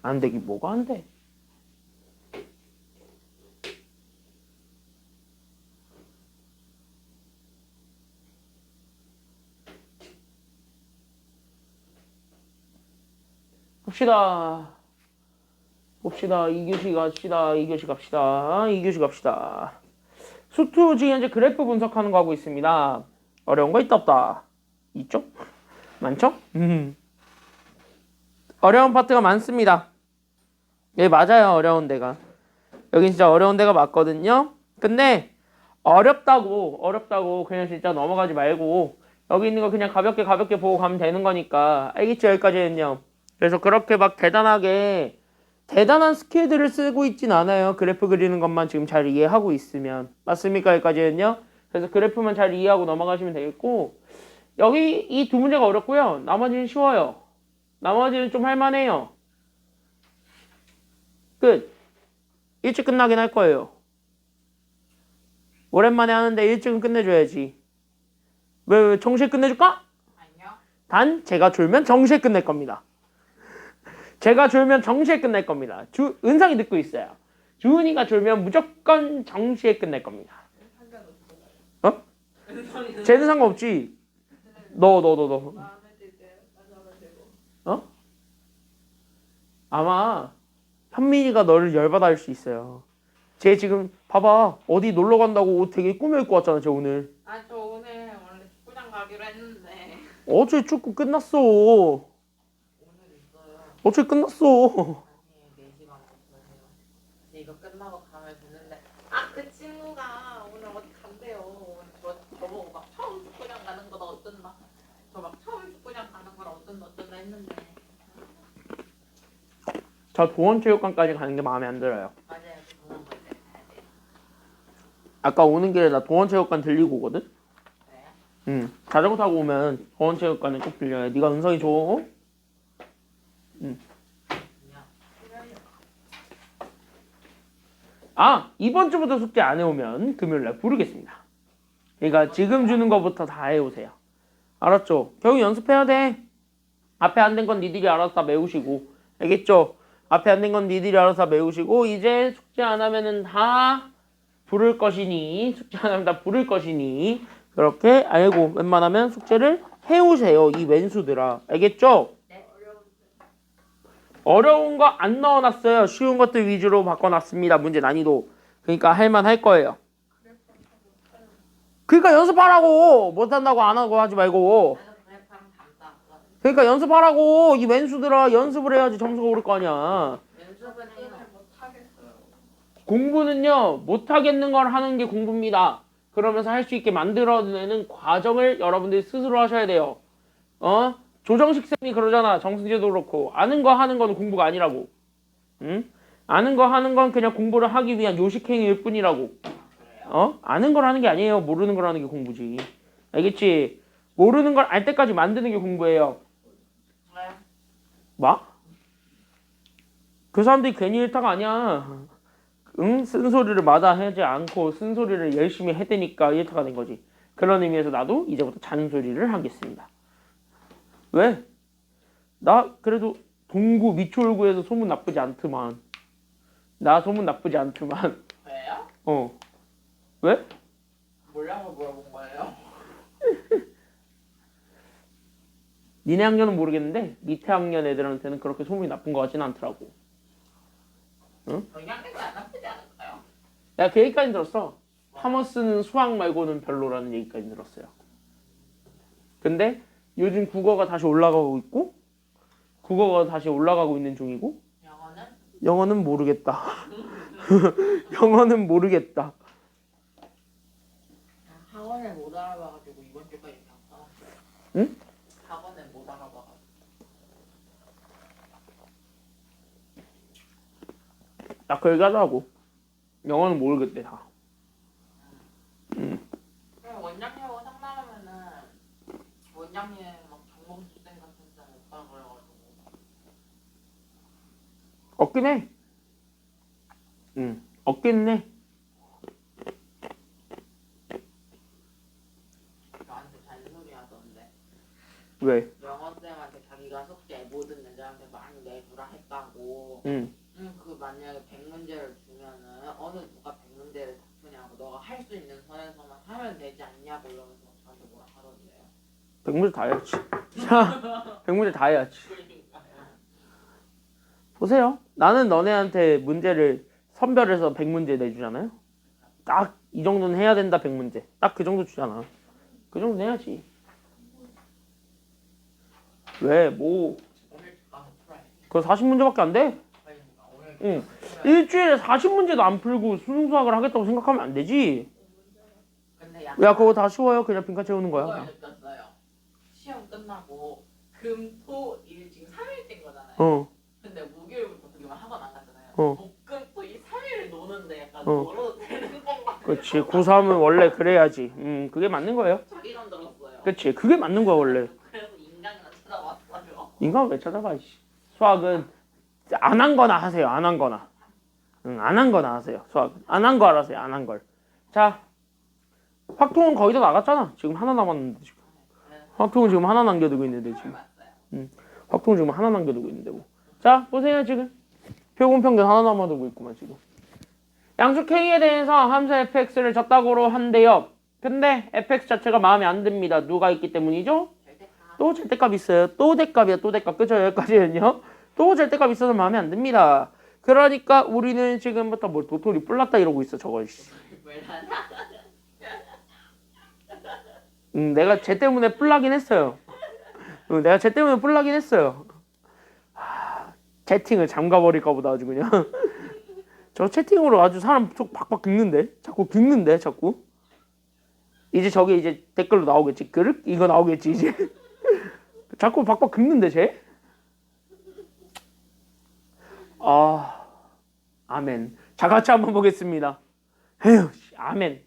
안 되기 뭐가 안 돼? 봅시다. 봅시다. 2교시 갑시다. 2교시 갑시다. 2교시 갑시다. 수투 지금 현재 그래프 분석하는 거 하고 있습니다. 어려운 거 있다 없다? 있죠? 많죠? 어려운 파트가 많습니다. 예, 맞아요. 어려운 데가. 여긴 진짜 어려운 데가 맞거든요. 근데 어렵다고 그냥 진짜 넘어가지 말고 여기 있는 거 그냥 가볍게 보고 가면 되는 거니까. 알겠죠? 여기까지는요. 그래서 그렇게 막 대단한 스킬들을 쓰고 있진 않아요. 그래프 그리는 것만 지금 잘 이해하고 있으면. 맞습니까? 여기까지는요. 그래서 그래프만 잘 이해하고 넘어가시면 되겠고, 여기 이 두 문제가 어렵고요. 나머지는 쉬워요. 나머지는 좀 할만해요. 끝. 일찍 끝나긴 할 거예요. 오랜만에 하는데 일찍은 끝내줘야지. 왜 정시에 끝내줄까? 아니요. 단 제가 졸면 정시에 끝낼 겁니다. 제가 졸면 정시에 끝낼 겁니다. 은상이 듣고 있어요. 주은이가 졸면 무조건 정시에 끝낼 겁니다. 어? 쟤는 상관없지. 너. 어? 아마 현민이가 너를 열받아 할 수 있어요. 쟤 지금 봐봐. 어디 놀러 간다고 옷 되게 꾸며 입고 왔잖아. 쟤 오늘. 아, 저 오늘 원래 축구장 가기로 했는데 어제 축구 끝났어. 오늘 있어요. 어제 끝났어. 아니, 4시간 없어요. 이거 끝나고 가면 되는데 그 친구가 오늘 어디 간대요. 저보고 막 처음 축구장 가는 거다 어쩐다. 저 막 처음 축구장 가는 거라 어쩐다 했는데 저 도원체육관까지 가는 게 마음에 안 들어요. 맞아요. 그런 건데 가야 돼요. 아까 오는 길에 나 도원체육관 들리고 오거든? 네. 자전거 타고 오면 도원체육관에 꼭 들려요. 네가 은성이 줘. 그냥 이번 주부터 숙제 안 해오면 금요일날 부르겠습니다. 그러니까 지금 주는 거부터 다 해오세요. 알았죠? 결국 연습해야 돼. 앞에 안 된 건 니들이 알아서 다 외우시고. 알겠죠? 앞에 안 된 건 니들이 알아서 다 외우시고 이제 숙제 안 하면은 다 부를 것이니 숙제 안 하면 다 부를 것이니 그렇게 알고 웬만하면 숙제를 해오세요. 이 왼수들아. 알겠죠? 네. 어려운 거 안 넣어놨어요. 쉬운 것들 위주로 바꿔놨습니다. 문제 난이도. 그러니까 할만할 거예요. 그러니까 연습하라고. 못한다고 안 하고 하지 말고. 나도 그래프랑 담다. 그러니까 연습하라고. 이 왼수들아 연습을 해야지 점수가 오를 거 아니야. 연습은 해요. 공부는요. 못하겠는 걸 하는 게 공부입니다. 그러면서 할 수 있게 만들어내는 과정을 여러분들이 스스로 하셔야 돼요. 조정식 쌤이 그러잖아. 정승재도 그렇고. 아는 거 하는 건 공부가 아니라고. 응? 아는 거 하는 건 그냥 공부를 하기 위한 요식행위일 뿐이라고. 아는 걸 하는 게 아니에요. 모르는 걸 하는 게 공부지. 알겠지? 모르는 걸 알 때까지 만드는 게 공부예요. 네. 뭐? 그 사람들이 괜히 일타가 아니야. 응? 쓴소리를 마다하지 않고 쓴소리를 열심히 해대니까 일타가 된 거지. 그런 의미에서 나도 이제부터 잔소리를 하겠습니다. 왜? 나 그래도 동구 미추홀구에서 소문 나쁘지 않더만. 나 소문 나쁘지 않더만. 왜요? 왜? 몰라서 물어본 거예요. 니네 학년은 모르겠는데 밑에 학년 애들한테는 그렇게 소문이 나쁜 것 같지는 않더라고. 저희 학교도 안 나쁘지 않을까요? 내가 그 얘기까지 들었어. 하머스는 수학 말고는 별로라는 얘기까지 들었어요. 근데 요즘 국어가 다시 올라가고 있고 국어가 다시 올라가고 있는 중이고 영어는? 영어는 모르겠다. 영어는 모르겠다. 학원을 못 알아봐가지고 이번 주까지 그냥 써놨어요. 응? 학원을 못 알아봐가지고. 나 그 얘기 하자고. 영어는 모르겠대 다. 그럼 원장님하고 상담하면은 원장님 막 정범수 쌤 같은 쌤 오빠 그래가지고 없긴 해. 없긴 해. 저한테 잔소리 하던데 왜? 영어 쌤한테 자기 자기가 숙제 모든 애들한테 많이 내주라 했다고. 응. 그 만약에 100문제를 주면은 어느 누가 100문제를 다 푸냐고 너가 할 수 있는 선에서만 하면 되지 않냐고 이러면서 저한테 뭐라 하던데요. 100문제 다 해야지. 100문제 다 해야지. 그러니까요. 보세요. 나는 너네한테 문제를 선별해서 100문제 내주잖아요. 딱 이 정도는 해야 된다 100문제. 딱 그 정도 주잖아. 그 정도 해야지. 왜? 뭐 오늘 가서 풀어야지. 그거 40문제밖에 안 돼? 그러니까 오늘 응. 풀어야지. 일주일에 40문제도 안 풀고 수능 수학을 하겠다고 생각하면 안 되지. 근데 약간 야 그거 다 쉬워요. 그냥 빈칸 채우는 그걸 거야. 느꼈어요. 시험 끝나고 금, 토, 일 지금 3일째인 거잖아요. 어. 근데 목요일부터 그게만 학원 안 갔잖아요. 어. 목금, 토, 이 3일을 노는데 약간 어. 놀아도 되는 건가? 그렇지. 고3은 원래 그래야지. 그게 맞는 거예요. 자기 돈 들었어요. 그렇지. 그게 맞는 거야 원래. 그래서 인간이나 찾아왔어요. 인간 왜 찾아가? 씨. 수학은 안 한 거나 하세요. 안 한 거나. 안 한 거나 하세요. 수학. 안 한 거 알아서요. 안 한 걸. 자, 확통은 거의 다 나갔잖아. 지금 하나 남았는데 지금. 확통은 지금 하나 남겨두고 있는데 지금. 확통은 지금 하나 남겨두고 있는데 뭐. 자, 보세요 지금. 표본평균 하나 남아두고 있구만 지금. 양수 K에 대해서 함수 fx를 적다고로 한대요. 근데 fx 자체가 마음에 안 듭니다. 누가 있기 때문이죠? 또 절대값 있어요. 또 대값이야. 또 대값. 그죠? 여기까지는요. 또 절대값 있어서 마음에 안 듭니다. 그러니까 우리는 지금부터 뭘 도토리 뿔났다 이러고 있어 저거. 내가 쟤 때문에 뿔나긴 했어요. 내가 쟤 때문에 뿔나긴 했어요. 채팅을 잠가버릴까 보다 아주 그냥. 저 채팅으로 아주 사람 속 박박 긁는데? 자꾸 긁는데 자꾸. 이제 저게 이제 댓글로 나오겠지. 그릇? 이거 나오겠지 이제. 자꾸 박박 긁는데 쟤? 아멘. 자 같이 한번 보겠습니다. 에휴, 아멘.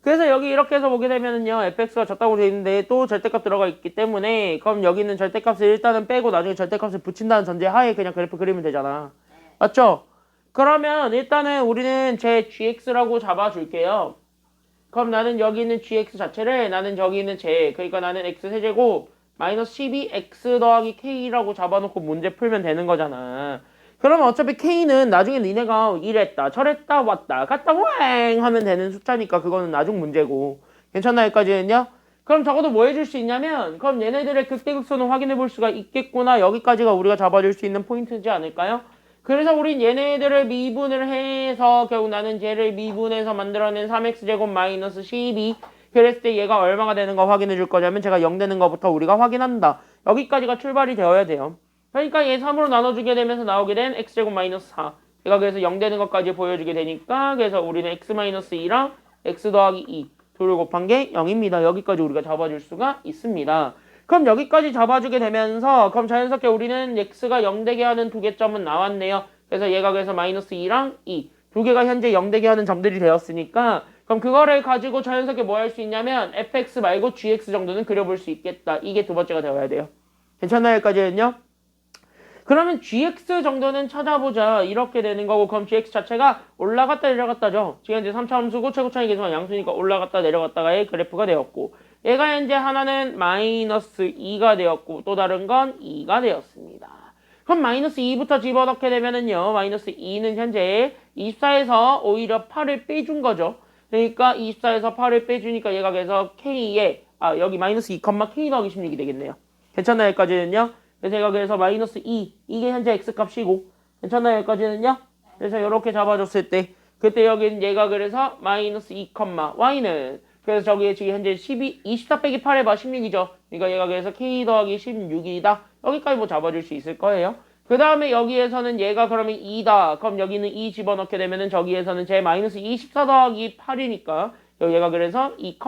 그래서 여기 이렇게 해서 보게 되면은요, fx가 적다고 되어 있는데 또 절대값 들어가 있기 때문에 그럼 여기는 절대값을 일단은 빼고 나중에 절대값을 붙인다는 전제 하에 그냥 그래프 그리면 되잖아. 맞죠? 그러면 일단은 우리는 제 gx라고 잡아줄게요. 그럼 나는 여기 있는 gx 자체를 나는 저기 있는 제, 그러니까 나는 x 세제곱 마이너스 12x 더하기 k라고 잡아놓고 문제 풀면 되는 거잖아. 그러면 어차피 k는 나중에 니네가 이랬다 저랬다 왔다 갔다 호행 하면 되는 숫자니까 그거는 나중 문제고. 괜찮나 여기까지는요? 그럼 적어도 뭐 해줄 수 있냐면 그럼 얘네들의 극대극선을 확인해 볼 수가 있겠구나. 여기까지가 우리가 잡아줄 수 있는 포인트지 않을까요? 그래서 우린 얘네들을 미분을 해서 결국 나는 쟤를 미분해서 만들어낸 3x제곱 마이너스 12 그랬을 때 얘가 얼마가 되는 거 확인해 줄 거냐면 제가 0 되는 거부터 우리가 확인한다. 여기까지가 출발이 되어야 돼요. 그러니까 얘 3으로 나눠주게 되면서 나오게 된 x제곱 마이너스 4 얘가 그래서 0 되는 것까지 보여주게 되니까 그래서 우리는 x 마이너스 2랑 x 더하기 2 둘을 곱한 게 0입니다. 여기까지 우리가 잡아줄 수가 있습니다. 그럼 여기까지 잡아주게 되면서 그럼 자연스럽게 우리는 x가 0 되게 하는 두 개 점은 나왔네요. 그래서 얘가 그래서 마이너스 2랑 2 두 개가 현재 0 되게 하는 점들이 되었으니까 그럼 그거를 가지고 자연스럽게 뭐 할 수 있냐면 fx 말고 gx 정도는 그려볼 수 있겠다. 이게 두 번째가 되어야 돼요. 괜찮나요? 여기까지는요? 그러면 gx 정도는 찾아보자. 이렇게 되는 거고 그럼 gx 자체가 올라갔다 내려갔다죠. 지금 이제 3차 함수고 최고차이 계수가 양수니까 올라갔다 내려갔다가의 그래프가 되었고 얘가 현재 하나는 마이너스 2가 되었고 또 다른 건 2가 되었습니다. 그럼 마이너스 2부터 집어넣게 되면은요. 마이너스 2는 현재 24에서 오히려 8을 빼준 거죠. 그러니까 24에서 8을 빼주니까 얘가 그래서 K에 여기 마이너스 2, K 더하기 16이 되겠네요. 괜찮나요? 여기까지는요? 그래서 얘가 그래서 마이너스 2 이게 현재 X값이고 괜찮나요? 여기까지는요? 그래서 이렇게 잡아줬을 때 그때 여기는 얘가 그래서 마이너스 2, Y는 그래서 저기에 지금 현재 24 빼기 8 해봐 16이죠. 그러니까 얘가 그래서 K 더하기 16이다. 여기까지 뭐 잡아줄 수 있을 거예요. 그 다음에 여기에서는 얘가 그러면 2다. 그럼 여기는 2 집어넣게 되면은 저기에서는 제 마이너스 24 더하기 8이니까 얘가 그래서 2,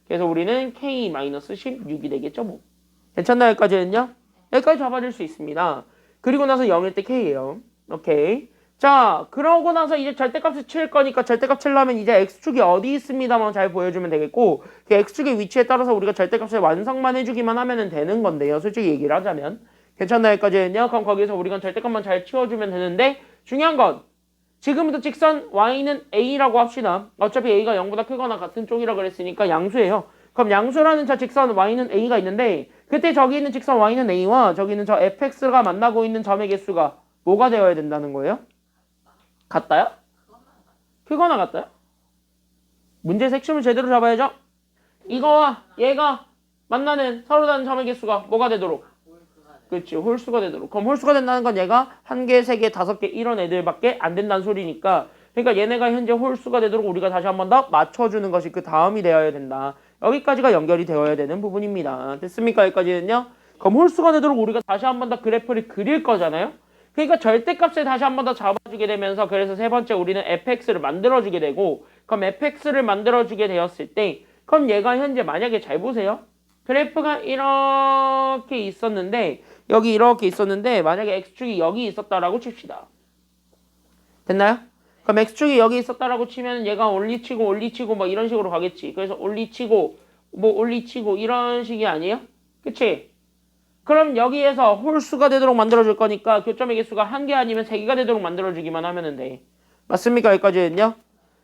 그래서 우리는 K 마이너스 16이 되겠죠 뭐. 괜찮나요? 여기까지는요? 여기까지 잡아줄 수 있습니다. 그리고 나서 0일 때 K예요. 오케이. 자, 그러고 나서 이제 절대값을 칠 거니까 절대값 칠려면 이제 X축이 어디 있습니다만 잘 보여주면 되겠고 그 X축의 위치에 따라서 우리가 절대값을 완성만 해주기만 하면 되는 건데요. 솔직히 얘기를 하자면. 괜찮나요? 여기까지는요? 그럼 거기서 우리가 절대값만 잘 치워주면 되는데 중요한 건 지금부터 직선 Y는 A라고 합시다. 어차피 A가 0보다 크거나 같은 쪽이라 그랬으니까 양수예요. 그럼 양수라는 저 직선 y는 a가 있는데 그때 저기 있는 직선 y는 a와 저기 있는 저 fx가 만나고 있는 점의 개수가 뭐가 되어야 된다는 거예요? 같다요? 크거나 같다요? 문제 색심을 제대로 잡아야죠. 이거와 얘가 만나는 서로 다른 점의 개수가 뭐가 되도록? 그렇지, 홀수가 되도록. 그럼 홀수가 된다는 건 얘가 한 개, 세 개, 다섯 개 이런 애들밖에 안 된다는 소리니까 그러니까 얘네가 현재 홀수가 되도록 우리가 다시 한 번 더 맞춰주는 것이 그 다음이 되어야 된다. 여기까지가 연결이 되어야 되는 부분입니다. 됐습니까? 여기까지는요. 그럼 홀수가 되도록 우리가 다시 한 번 더 그래프를 그릴 거잖아요. 그러니까 절대값을 다시 한 번 더 잡아주게 되면서 그래서 세 번째 우리는 fx를 만들어주게 되고 그럼 fx를 만들어주게 되었을 때 그럼 얘가 현재 만약에 잘 보세요. 그래프가 이렇게 있었는데 여기 이렇게 있었는데 만약에 x축이 여기 있었다라고 칩시다. 됐나요? 그럼 x축이 여기 있었다라고 치면 얘가 올리치고 뭐 이런 식으로 가겠지. 그래서 올리치고 이런 식이 아니에요? 그치? 그럼 여기에서 홀수가 되도록 만들어줄 거니까 교점의 개수가 한 개 아니면 세 개가 되도록 만들어주기만 하면 돼. 맞습니까? 여기까지는요?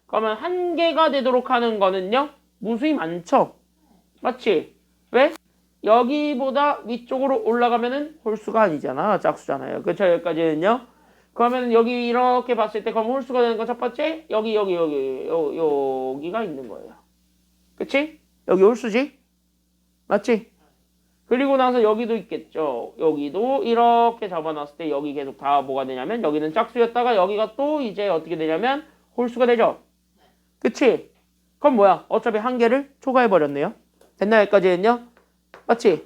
그러면 한 개가 되도록 하는 거는요? 무수히 많죠? 맞지? 왜? 여기보다 위쪽으로 올라가면은 홀수가 아니잖아. 짝수잖아요. 그쵸? 여기까지는요? 그러면 여기 이렇게 봤을 때 그럼 홀수가 되는 건 첫 번째 여기가 있는 거예요. 그치? 여기 홀수지? 맞지? 그리고 나서 여기도 있겠죠. 여기도 이렇게 잡아놨을 때 여기 계속 다 뭐가 되냐면 여기는 짝수였다가 여기가 또 이제 어떻게 되냐면 홀수가 되죠. 그치? 그럼 뭐야? 어차피 한 개를 초과해버렸네요. 됐나 여기까지는요? 맞지?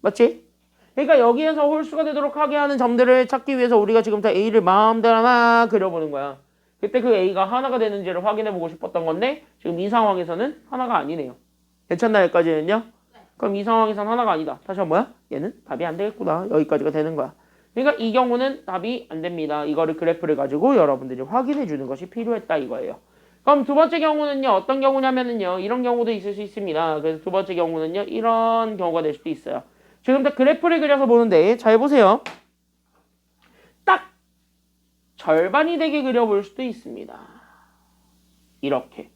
맞지? 그러니까 여기에서 홀수가 되도록 하게 하는 점들을 찾기 위해서 우리가 지금부터 A를 마음대로 막 그려보는 거야. 그때 그 A가 하나가 되는지를 확인해보고 싶었던 건데 지금 이 상황에서는 하나가 아니네요. 괜찮나 여기까지는요? 그럼 이 상황에서는 하나가 아니다. 다시 한번 뭐야? 얘는 답이 안 되겠구나. 여기까지가 되는 거야. 그러니까 이 경우는 답이 안 됩니다. 이거를 그래프를 가지고 여러분들이 확인해 주는 것이 필요했다 이거예요. 그럼 두 번째 경우는요. 어떤 경우냐면은요. 이런 경우도 있을 수 있습니다. 그래서 두 번째 경우는요. 이런 경우가 될 수도 있어요. 지금부터 그래프를 그려서 보는데 잘 보세요. 딱 절반이 되게 그려볼 수도 있습니다. 이렇게.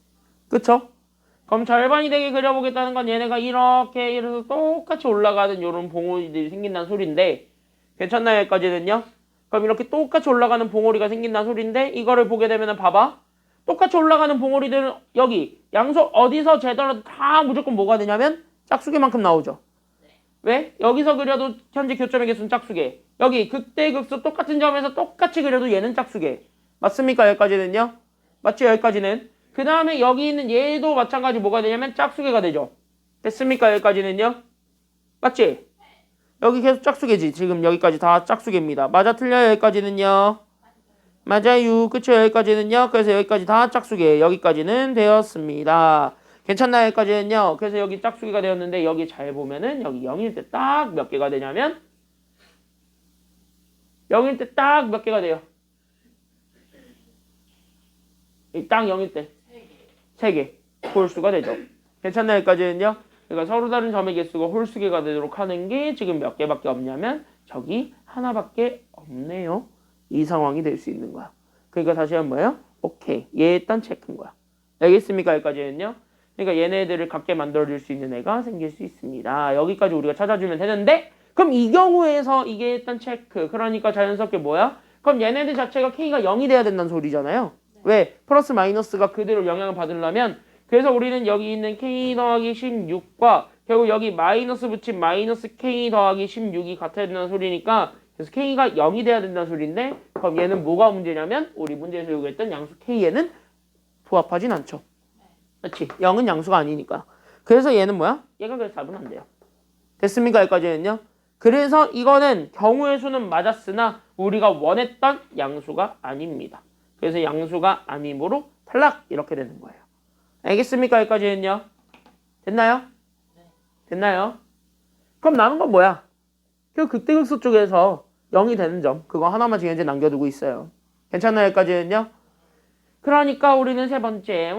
그쵸? 그럼 절반이 되게 그려보겠다는 건 얘네가 이렇게 이래서 똑같이 올라가는 이런 봉우리들이 생긴다는 소리인데 괜찮나요? 여기까지는요? 그럼 이렇게 똑같이 올라가는 봉우리가 생긴다는 소리인데 이거를 보게 되면 봐봐. 똑같이 올라가는 봉우리들은 여기 양수 어디서 재더라도 다 무조건 뭐가 되냐면 짝수개만큼 나오죠. 왜? 여기서 그려도 현재 교점의 개수는 짝수개. 여기 극대극소 똑같은 점에서 똑같이 그려도 얘는 짝수개. 맞습니까? 여기까지는요? 맞죠? 여기까지는. 그 다음에 여기 있는 얘도 마찬가지 뭐가 되냐면 짝수개가 되죠. 됐습니까? 여기까지는요? 맞지? 여기 계속 짝수개지. 지금 여기까지 다 짝수개입니다. 맞아 틀려요? 여기까지는요? 맞아요. 그쵸? 여기까지는요? 그래서 여기까지 다 짝수개. 여기까지는 되었습니다. 괜찮나요? 여기까지는요? 그래서 여기 짝수개가 되었는데 여기 잘 보면은 여기 0일 때 딱 몇 개가 되냐면 0일 때 딱 몇 개가 돼요? 딱 0일 때 3개 홀수가 되죠. 괜찮나요? 여기까지는요? 그러니까 서로 다른 점의 개수가 홀수개가 되도록 하는 게 지금 몇 개밖에 없냐면 저기 하나밖에 없네요. 이 상황이 될 수 있는 거야. 그러니까 다시 한번 뭐예요? 오케이. 얘 일단 체크인 거야. 알겠습니까? 여기까지는요? 그러니까 얘네들을 같게 만들어줄 수 있는 애가 생길 수 있습니다. 여기까지 우리가 찾아주면 되는데 그럼 이 경우에서 이게 일단 체크. 그러니까 자연스럽게 뭐야? 그럼 얘네들 자체가 K가 0이 돼야 된다는 소리잖아요. 왜? 플러스 마이너스가 그대로 영향을 받으려면 그래서 우리는 여기 있는 K 더하기 16과 결국 여기 마이너스 붙인 마이너스 K 더하기 16이 같아야 된다는 소리니까 그래서 K가 0이 돼야 된다는 소리인데 그럼 얘는 뭐가 문제냐면 우리 문제에서 요구했던 양수 K에는 부합하진 않죠. 그렇지? 0은 양수가 아니니까. 그래서 얘는 뭐야? 얘가 그래서 답은 안 돼요. 됐습니까? 여기까지는요? 그래서 이거는 경우의 수는 맞았으나 우리가 원했던 양수가 아닙니다. 그래서 양수가 아니므로 탈락 이렇게 되는 거예요. 알겠습니까? 여기까지는요? 됐나요? 됐나요? 그럼 남은 건 뭐야? 그 극대극소 쪽에서 0이 되는 점 그거 하나만 지금 현재 남겨두고 있어요. 괜찮나요? 여기까지는요? 그러니까 우리는 세 번째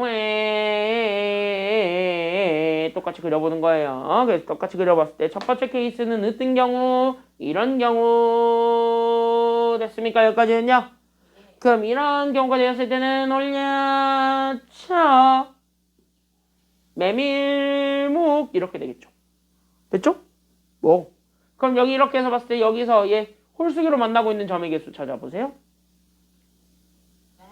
왜 똑같이 그려보는 거예요. 그래서 똑같이 그려봤을 때 첫 번째 케이스는 어떤 경우? 이런 경우 됐습니까? 여기까지는요? 그럼 이런 경우가 되었을 때는 올려쳐 메밀묵 이렇게 되겠죠. 됐죠? 뭐 그럼 여기 이렇게 해서 봤을 때 여기서 얘 홀수기로 만나고 있는 점의 개수 찾아보세요. 네.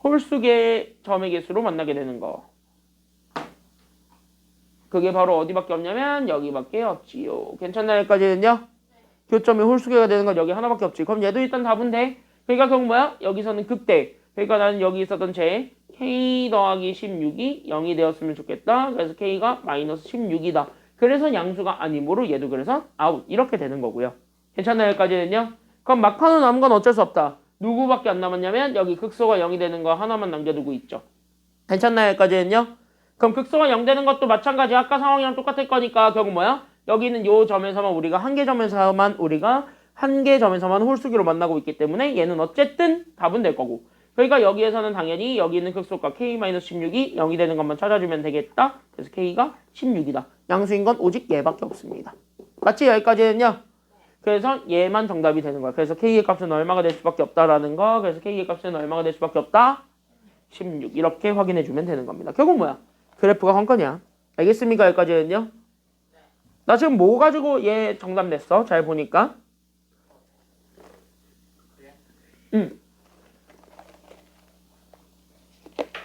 홀수의 점의 개수로 만나게 되는 거. 그게 바로 어디밖에 없냐면 여기밖에 없지요. 괜찮나요? 여기까지는요? 교점이 홀수계가 되는 건 여기 하나밖에 없지. 그럼 얘도 일단 답은 돼. 그러니까 결국 뭐야? 여기서는 극대. 그러니까 나는 여기 있었던 제 k 더하기 16이 0이 되었으면 좋겠다. 그래서 k가 마이너스 16이다. 그래서 양수가 아니므로 얘도 그래서 아웃. 이렇게 되는 거고요. 괜찮나요? 여기까지는요? 그럼 막판으로 남은 건 어쩔 수 없다. 누구밖에 안 남았냐면 여기 극소가 0이 되는 거 하나만 남겨두고 있죠. 괜찮나요? 여기까지는요? 그럼 극소가 0 되는 것도 마찬가지. 아까 상황이랑 똑같을 거니까 결국 뭐야? 여기 있는 요 점에서만 우리가 한 개 점에서만 홀수기로 만나고 있기 때문에 얘는 어쨌든 답은 될 거고. 그러니까 여기에서는 당연히 여기 있는 극소가 k-16이 0이 되는 것만 찾아주면 되겠다. 그래서 k가 16이다. 양수인 건 오직 얘밖에 없습니다. 맞지? 여기까지는요. 그래서 얘만 정답이 되는 거야. 그래서 k의 값은 얼마가 될 수밖에 없다라는 거. 그래서 k의 값은 얼마가 될 수밖에 없다? 16. 이렇게 확인해 주면 되는 겁니다. 결국 뭐야? 그래프가 관건이야. 알겠습니까? 여기까지는요. 나 지금 뭐 가지고 얘 정답 냈어? 잘 보니까.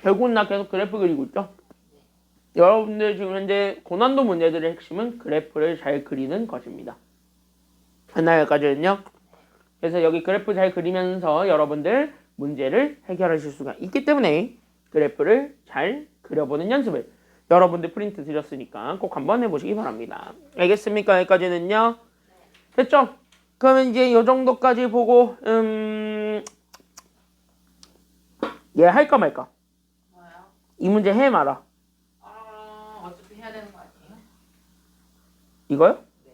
결국은 나 계속 그래프 그리고 있죠. 여러분들 지금 현재 고난도 문제들의 핵심은 그래프를 잘 그리는 것입니다. 하나 여기까지는요. 그래서 여기 그래프 잘 그리면서 여러분들 문제를 해결하실 수가 있기 때문에 그래프를 잘 그려보는 연습을 여러분들 프린트 드렸으니까 꼭 한번 해보시기 바랍니다. 알겠습니까? 여기까지는요. 됐죠? 그러면 이제 이 정도까지 보고 얘 할까 말까? 뭐요? 이 문제 해 마라. 어차피 해야 되는 거 아니에요? 이거요? 네.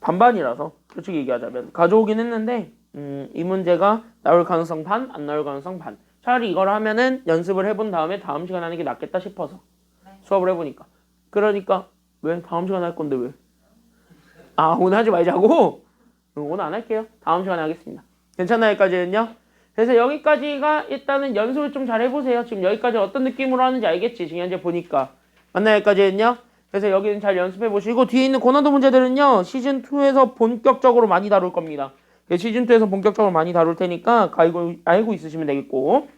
반반이라서 솔직히 얘기하자면 가져오긴 했는데 이 문제가 나올 가능성 반, 안 나올 가능성 반. 차라리 이걸 하면은 연습을 해본 다음에 다음 시간 하는 게 낫겠다 싶어서 네. 수업을 해보니까. 그러니까 왜 다음 시간에 할 건데 왜? 아 오늘 하지 말자고? 오늘 안 할게요. 다음 시간에 하겠습니다. 괜찮나요? 여기까지는요? 그래서 여기까지가 일단은 연습을 좀 잘 해보세요. 지금 여기까지 어떤 느낌으로 하는지 알겠지? 지금 현재 보니까. 맞나요? 여기까지는요? 그래서 여기는 잘 연습해보시고 뒤에 있는 고난도 문제들은요. 시즌2에서 본격적으로 많이 다룰 겁니다. 시즌2에서 본격적으로 많이 다룰 테니까 알고 있으시면 되겠고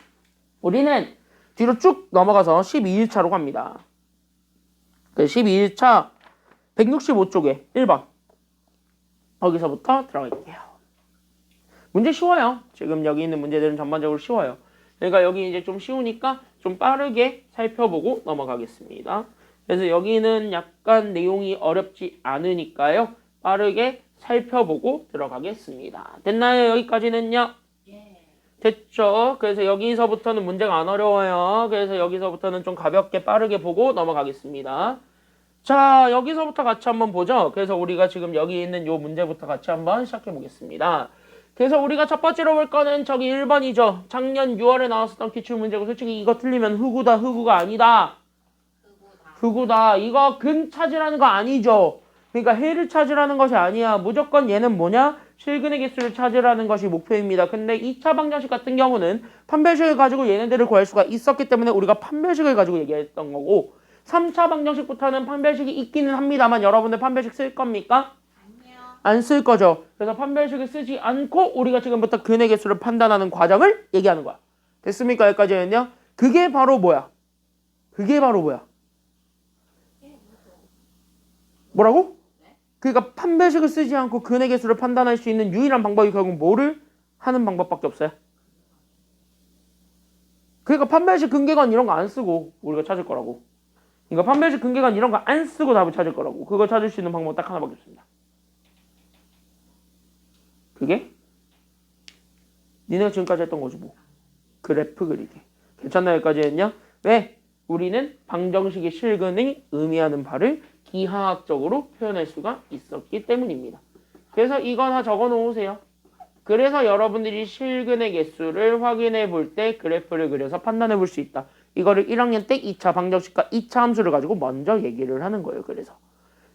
우리는 뒤로 쭉 넘어가서 12일차로 갑니다. 12일차 165쪽에 1번 거기서부터 들어갈게요. 문제 쉬워요. 지금 여기 있는 문제들은 전반적으로 쉬워요. 그러니까 여기 이제 좀 쉬우니까 좀 빠르게 살펴보고 넘어가겠습니다. 그래서 여기는 약간 내용이 어렵지 않으니까요. 빠르게 살펴보고 들어가겠습니다. 됐나요? 여기까지는요? 예. 됐죠? 그래서 여기서부터는 문제가 안 어려워요. 그래서 여기서부터는 좀 가볍게 빠르게 보고 넘어가겠습니다. 자, 여기서부터 같이 한번 보죠. 그래서 우리가 지금 여기 있는 요 문제부터 같이 한번 시작해 보겠습니다. 그래서 우리가 첫 번째로 볼 거는 저기 1번이죠. 작년 6월에 나왔었던 기출문제고 솔직히 이거 틀리면 흑우다, 흑우가 아니다. 흑우다. 이거 근 찾으라는 거 아니죠. 그러니까 해를 찾으라는 것이 아니야. 무조건 얘는 뭐냐? 실근의 개수를 찾으라는 것이 목표입니다. 근데 2차 방정식 같은 경우는 판별식을 가지고 얘네들을 구할 수가 있었기 때문에 우리가 판별식을 가지고 얘기했던 거고 3차 방정식부터는 판별식이 있기는 합니다만 여러분들 판별식 쓸 겁니까? 아니요. 안 쓸 거죠. 그래서 판별식을 쓰지 않고 우리가 지금부터 근의 개수를 판단하는 과정을 얘기하는 거야. 됐습니까? 여기까지는요. 그게 바로 뭐야? 그게 바로 뭐야? 뭐라고? 그러니까 판별식을 쓰지 않고 근의 개수를 판단할 수 있는 유일한 방법이 결국 뭐를 하는 방법밖에 없어요. 그러니까 판별식 근계관 이런 거 안 쓰고 우리가 찾을 거라고. 그러니까 판별식 근계관 이런 거 안 쓰고 답을 찾을 거라고. 그걸 찾을 수 있는 방법은 딱 하나밖에 없습니다. 그게 니네가 지금까지 했던 거지 뭐. 그래프 그리기. 괜찮나요? 여기까지는요? 왜? 우리는 방정식의 실근이 의미하는 바를 기하학적으로 표현할 수가 있었기 때문입니다. 그래서 이거 다 적어 놓으세요. 그래서 여러분들이 실근의 개수를 확인해 볼 때 그래프를 그려서 판단해 볼 수 있다. 이거를 1학년 때 2차 방정식과 2차 함수를 가지고 먼저 얘기를 하는 거예요. 그래서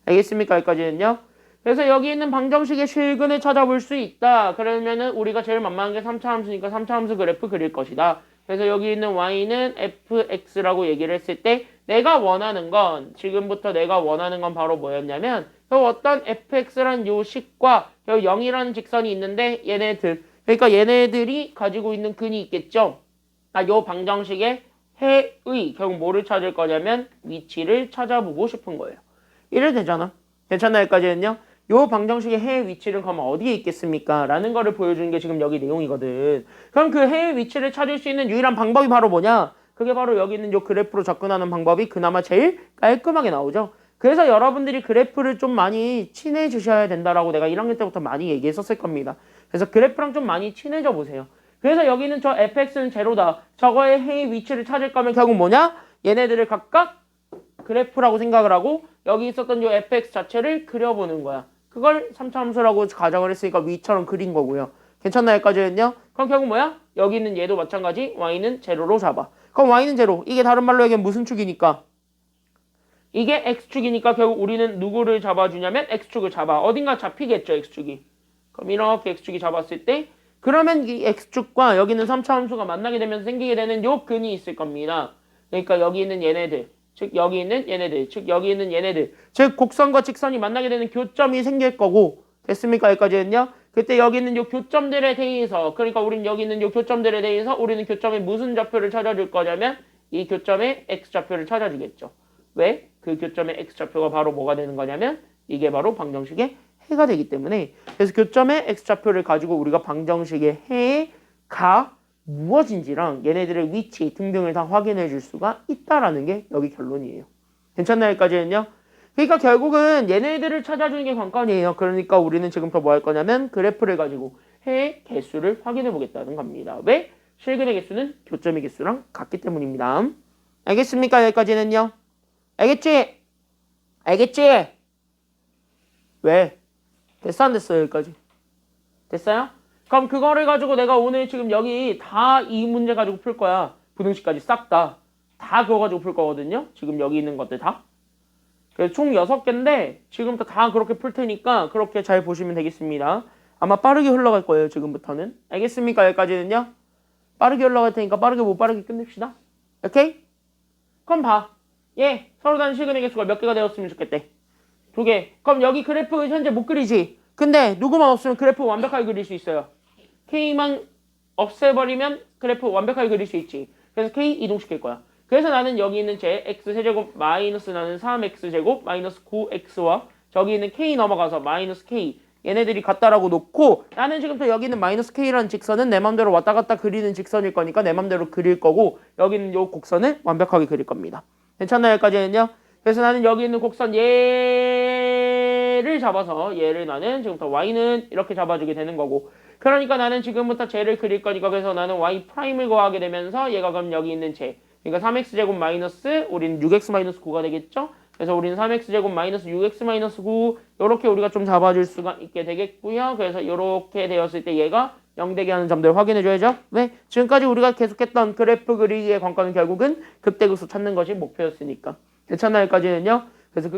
알겠습니까? 여기까지는요. 그래서 여기 있는 방정식의 실근을 찾아볼 수 있다. 그러면은 우리가 제일 만만한 게 3차 함수니까 3차 함수 그래프 그릴 것이다. 그래서 여기 있는 y는 fx라고 얘기를 했을 때 내가 원하는 건 지금부터 내가 원하는 건 바로 뭐였냐면 어떤 fx라는 요 식과 요 0이라는 직선이 있는데 얘네들 그러니까 얘네들이 가지고 있는 근이 있겠죠. 요 방정식의 해의 결국 뭐를 찾을 거냐면 위치를 찾아보고 싶은 거예요. 이래 되잖아. 괜찮나요? 여기까지는요. 요 방정식의 해의 위치는 그러면 어디에 있겠습니까? 라는 거를 보여주는 게 지금 여기 내용이거든. 그럼 그 해의 위치를 찾을 수 있는 유일한 방법이 바로 뭐냐? 그게 바로 여기 있는 요 그래프로 접근하는 방법이 그나마 제일 깔끔하게 나오죠. 그래서 여러분들이 그래프를 좀 많이 친해지셔야 된다라고 내가 1학년 때부터 많이 얘기했었을 겁니다. 그래서 그래프랑 좀 많이 친해져 보세요. 그래서 여기는 저 fx는 제로다. 저거의 해의 위치를 찾을 거면 결국 뭐냐? 얘네들을 각각 그래프라고 생각을 하고 여기 있었던 요 fx 자체를 그려보는 거야. 그걸 3차 함수라고 가정을 했으니까 위처럼 그린 거고요. 괜찮나요? 여기까지는요? 그럼 결국 뭐야? 여기 있는 얘도 마찬가지 y는 제로로 잡아. 그럼 y는 제로. 이게 다른 말로 얘기하면 무슨 축이니까? 이게 x축이니까 결국 우리는 누구를 잡아주냐면 x축을 잡아. 어딘가 잡히겠죠, x축이. 그럼 이렇게 x축이 잡았을 때 그러면 이 x축과 여기 있는 3차 함수가 만나게 되면서 생기게 되는 요 근이 있을 겁니다. 그러니까 여기 있는 얘네들, 즉 여기 있는 얘네들, 즉 여기 있는 얘네들, 즉 곡선과 직선이 만나게 되는 교점이 생길 거고 됐습니까? 여기까지는요. 그때 여기 있는 요 교점들에 대해서 그러니까 우리는 여기 있는 요 교점들에 대해서 우리는 교점의 무슨 좌표를 찾아줄 거냐면 이 교점의 x좌표를 찾아주겠죠. 왜? 그 교점의 x좌표가 바로 뭐가 되는 거냐면 이게 바로 방정식의 해가 되기 때문에 그래서 교점의 x좌표를 가지고 우리가 방정식의 해가 무엇인지랑 얘네들의 위치 등등을 다 확인해 줄 수가 있다라는 게 여기 결론이에요. 괜찮나요? 여기까지는요? 그러니까 결국은 얘네들을 찾아주는 게 관건이에요. 그러니까 우리는 지금부터 뭐 할 거냐면 그래프를 가지고 해의 개수를 확인해 보겠다는 겁니다. 왜? 실근의 개수는 교점의 개수랑 같기 때문입니다. 알겠습니까? 여기까지는요? 알겠지? 알겠지? 왜? 됐어 안 됐어요? 여기까지 됐어요? 그럼 그거를 가지고 내가 오늘 지금 여기 다 이 문제 가지고 풀 거야. 부등식까지 싹 다 그거 가지고 풀 거거든요. 지금 여기 있는 것들 다. 그래서 총 6개인데 지금부터 다 그렇게 풀 테니까 그렇게 잘 보시면 되겠습니다. 아마 빠르게 흘러갈 거예요. 지금부터는. 알겠습니까? 여기까지는요. 빠르게 흘러갈 테니까 빠르게 못 빠르게 끝냅시다. 오케이? 그럼 봐. 예, 서로 다른 실근의 개수가 몇 개가 되었으면 좋겠대. 2개. 그럼 여기 그래프 현재 못 그리지. 근데 누구만 없으면 그래프 완벽하게 그릴 수 있어요. K만 없애버리면 그래프 완벽하게 그릴 수 있지. 그래서 K 이동시킬 거야. 그래서 나는 여기 있는 제 x세제곱 마이너스 나는 3x제곱 마이너스 9x와 저기 있는 K 넘어가서 마이너스 K 얘네들이 같다라고 놓고 나는 지금부터 여기 있는 마이너스 K라는 직선은 내 맘대로 왔다 갔다 그리는 직선일 거니까 내 맘대로 그릴 거고 여기 있는 요 곡선을 완벽하게 그릴 겁니다. 괜찮나요? 여기까지는요? 그래서 나는 여기 있는 곡선 얘를 잡아서 얘를 나는 지금부터 y는 이렇게 잡아주게 되는 거고 그러니까 나는 지금부터 쟤를 그릴 거니까 그래서 나는 y 프라임을 구하게 되면서 얘가 그럼 여기 있는 쟤 그러니까 3x제곱 마이너스 우리는 6x 마이너스 9가 되겠죠? 그래서 우리는 3x제곱 마이너스 6x 마이너스 9 이렇게 우리가 좀 잡아줄 수가 있게 되겠고요. 그래서 이렇게 되었을 때 얘가 0되게 하는 점들을 확인해 줘야죠. 왜? 지금까지 우리가 계속했던 그래프 그리기의 관건은 결국은 극대극소 찾는 것이 목표였으니까. 괜찮나요? 여기까지는요. 그래서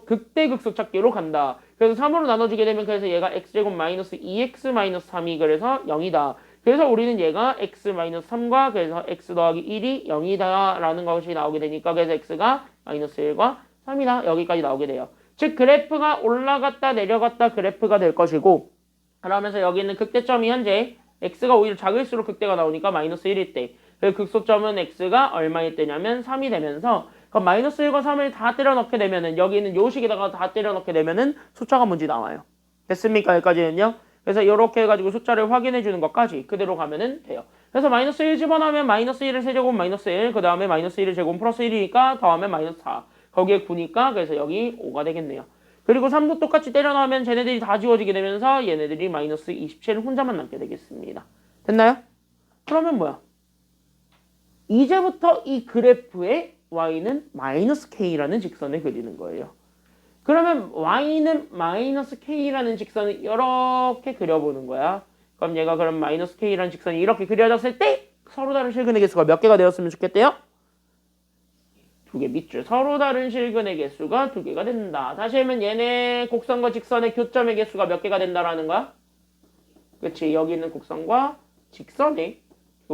극대극소 찾기로 간다. 그래서 3으로 나눠주게 되면 그래서 얘가 x제곱 마이너스 2x 마이너스 3이 그래서 0이다. 그래서 우리는 얘가 x 마이너스 3과 그래서 x 더하기 1이 0이다 라는 것이 나오게 되니까 그래서 x가 마이너스 1과 3이다. 여기까지 나오게 돼요. 즉 그래프가 올라갔다 내려갔다 그래프가 될 것이고 그러면서 여기 있는 극대점이 현재 x가 오히려 작을수록 극대가 나오니까 마이너스 1일 때 그 극소점은 x가 얼마일 때냐면 3이 되면서 그럼 마이너스 1과 3을 다 때려 넣게 되면은 여기 있는 요 식에다가 다 때려 넣게 되면은 숫자가 뭔지 나와요. 됐습니까? 여기까지는요. 그래서 이렇게 해가지고 숫자를 확인해 주는 것까지 그대로 가면은 돼요. 그래서 마이너스 1 집어넣으면 마이너스 1을 세제곱 마이너스 1, 그 다음에 마이너스 1을 제곱 플러스 1이니까 더하면 마이너스 4. 거기에 9니까 그래서 여기 5가 되겠네요. 그리고 3도 똑같이 때려 넣으면 쟤네들이 다 지워지게 되면서 얘네들이 마이너스 27 혼자만 남게 되겠습니다. 됐나요? 그러면 뭐야? 이제부터 이 그래프의 y는 마이너스 k라는 직선을 그리는 거예요. 그러면 y는 마이너스 k라는 직선을 이렇게 그려보는 거야. 그럼 얘가 그럼 마이너스 k라는 직선이 이렇게 그려졌을 때 서로 다른 실근의 개수가 몇 개가 되었으면 좋겠대요? 2개 밑줄. 서로 다른 실근의 개수가 2개가 된다. 다시 하면 얘네 곡선과 직선의 교점의 개수가 몇 개가 된다라는 거야? 그치? 여기 있는 곡선과 직선의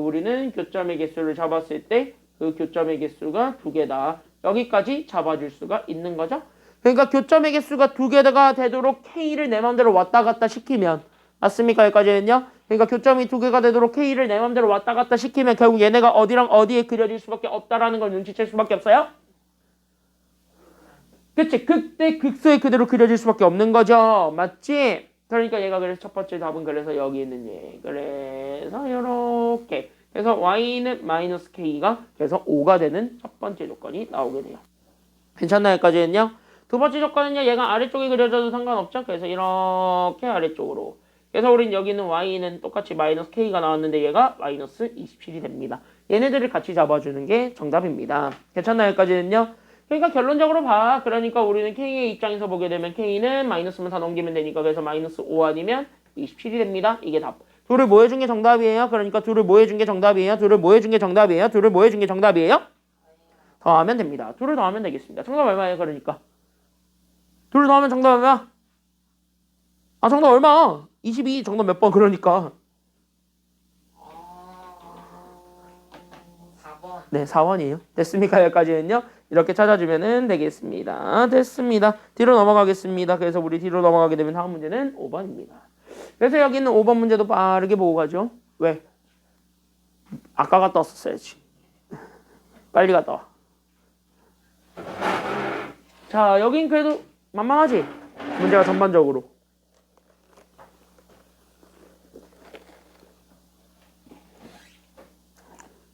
우리는 교점의 개수를 잡았을 때 그 교점의 개수가 2개다. 여기까지 잡아줄 수가 있는 거죠. 그러니까 교점의 개수가 2개가 되도록 K를 내 맘대로 왔다 갔다 시키면 맞습니까? 여기까지는요. 그러니까 교점이 2개가 되도록 K를 내 맘대로 왔다 갔다 시키면 결국 얘네가 어디랑 어디에 그려질 수밖에 없다라는 걸 눈치챌 수밖에 없어요. 그치? 그때 극소에 그대로 그려질 수밖에 없는 거죠. 맞지? 그러니까 얘가 그래서 첫 번째 답은 그래서 여기 있는 얘. 그래서 요렇게. 그래서 y는 마이너스 k가 그래서 5가 되는 첫 번째 조건이 나오게 돼요. 괜찮나요? 여기까지는요? 두 번째 조건은요. 얘가 아래쪽에 그려져도 상관없죠. 그래서 이렇게 아래쪽으로. 그래서 우린 여기는 y는 똑같이 마이너스 k가 나왔는데 얘가 마이너스 27이 됩니다. 얘네들을 같이 잡아주는 게 정답입니다. 괜찮나요? 여기까지는요? 그러니까 결론적으로 봐. 그러니까 우리는 k의 입장에서 보게 되면 k는 마이너스만 다 넘기면 되니까 그래서 마이너스 5 아니면 27이 됩니다. 이게 답. 둘을 뭐 해준 게 정답이에요? 그러니까 둘을 뭐 해준 게 정답이에요? 둘을 뭐 해준 게 정답이에요? 둘을 뭐 해준 게 정답이에요? 더하면 됩니다. 둘을 더하면 되겠습니다. 정답 얼마예요? 그러니까 둘을 더하면 정답 얼마? 아 정답 얼마? 22 정답 몇 번? 그러니까 4번. 네 4번이에요. 됐습니까? 여기까지는요. 이렇게 찾아주면 되겠습니다. 됐습니다. 뒤로 넘어가겠습니다. 그래서 우리 뒤로 넘어가게 되면 다음 문제는 5번입니다. 그래서 여기 있는 5번 문제도 빠르게 보고 가죠. 왜? 아까 갔다 왔었어야지. 빨리 갔다 와. 자, 여긴 그래도 만만하지? 문제가 전반적으로.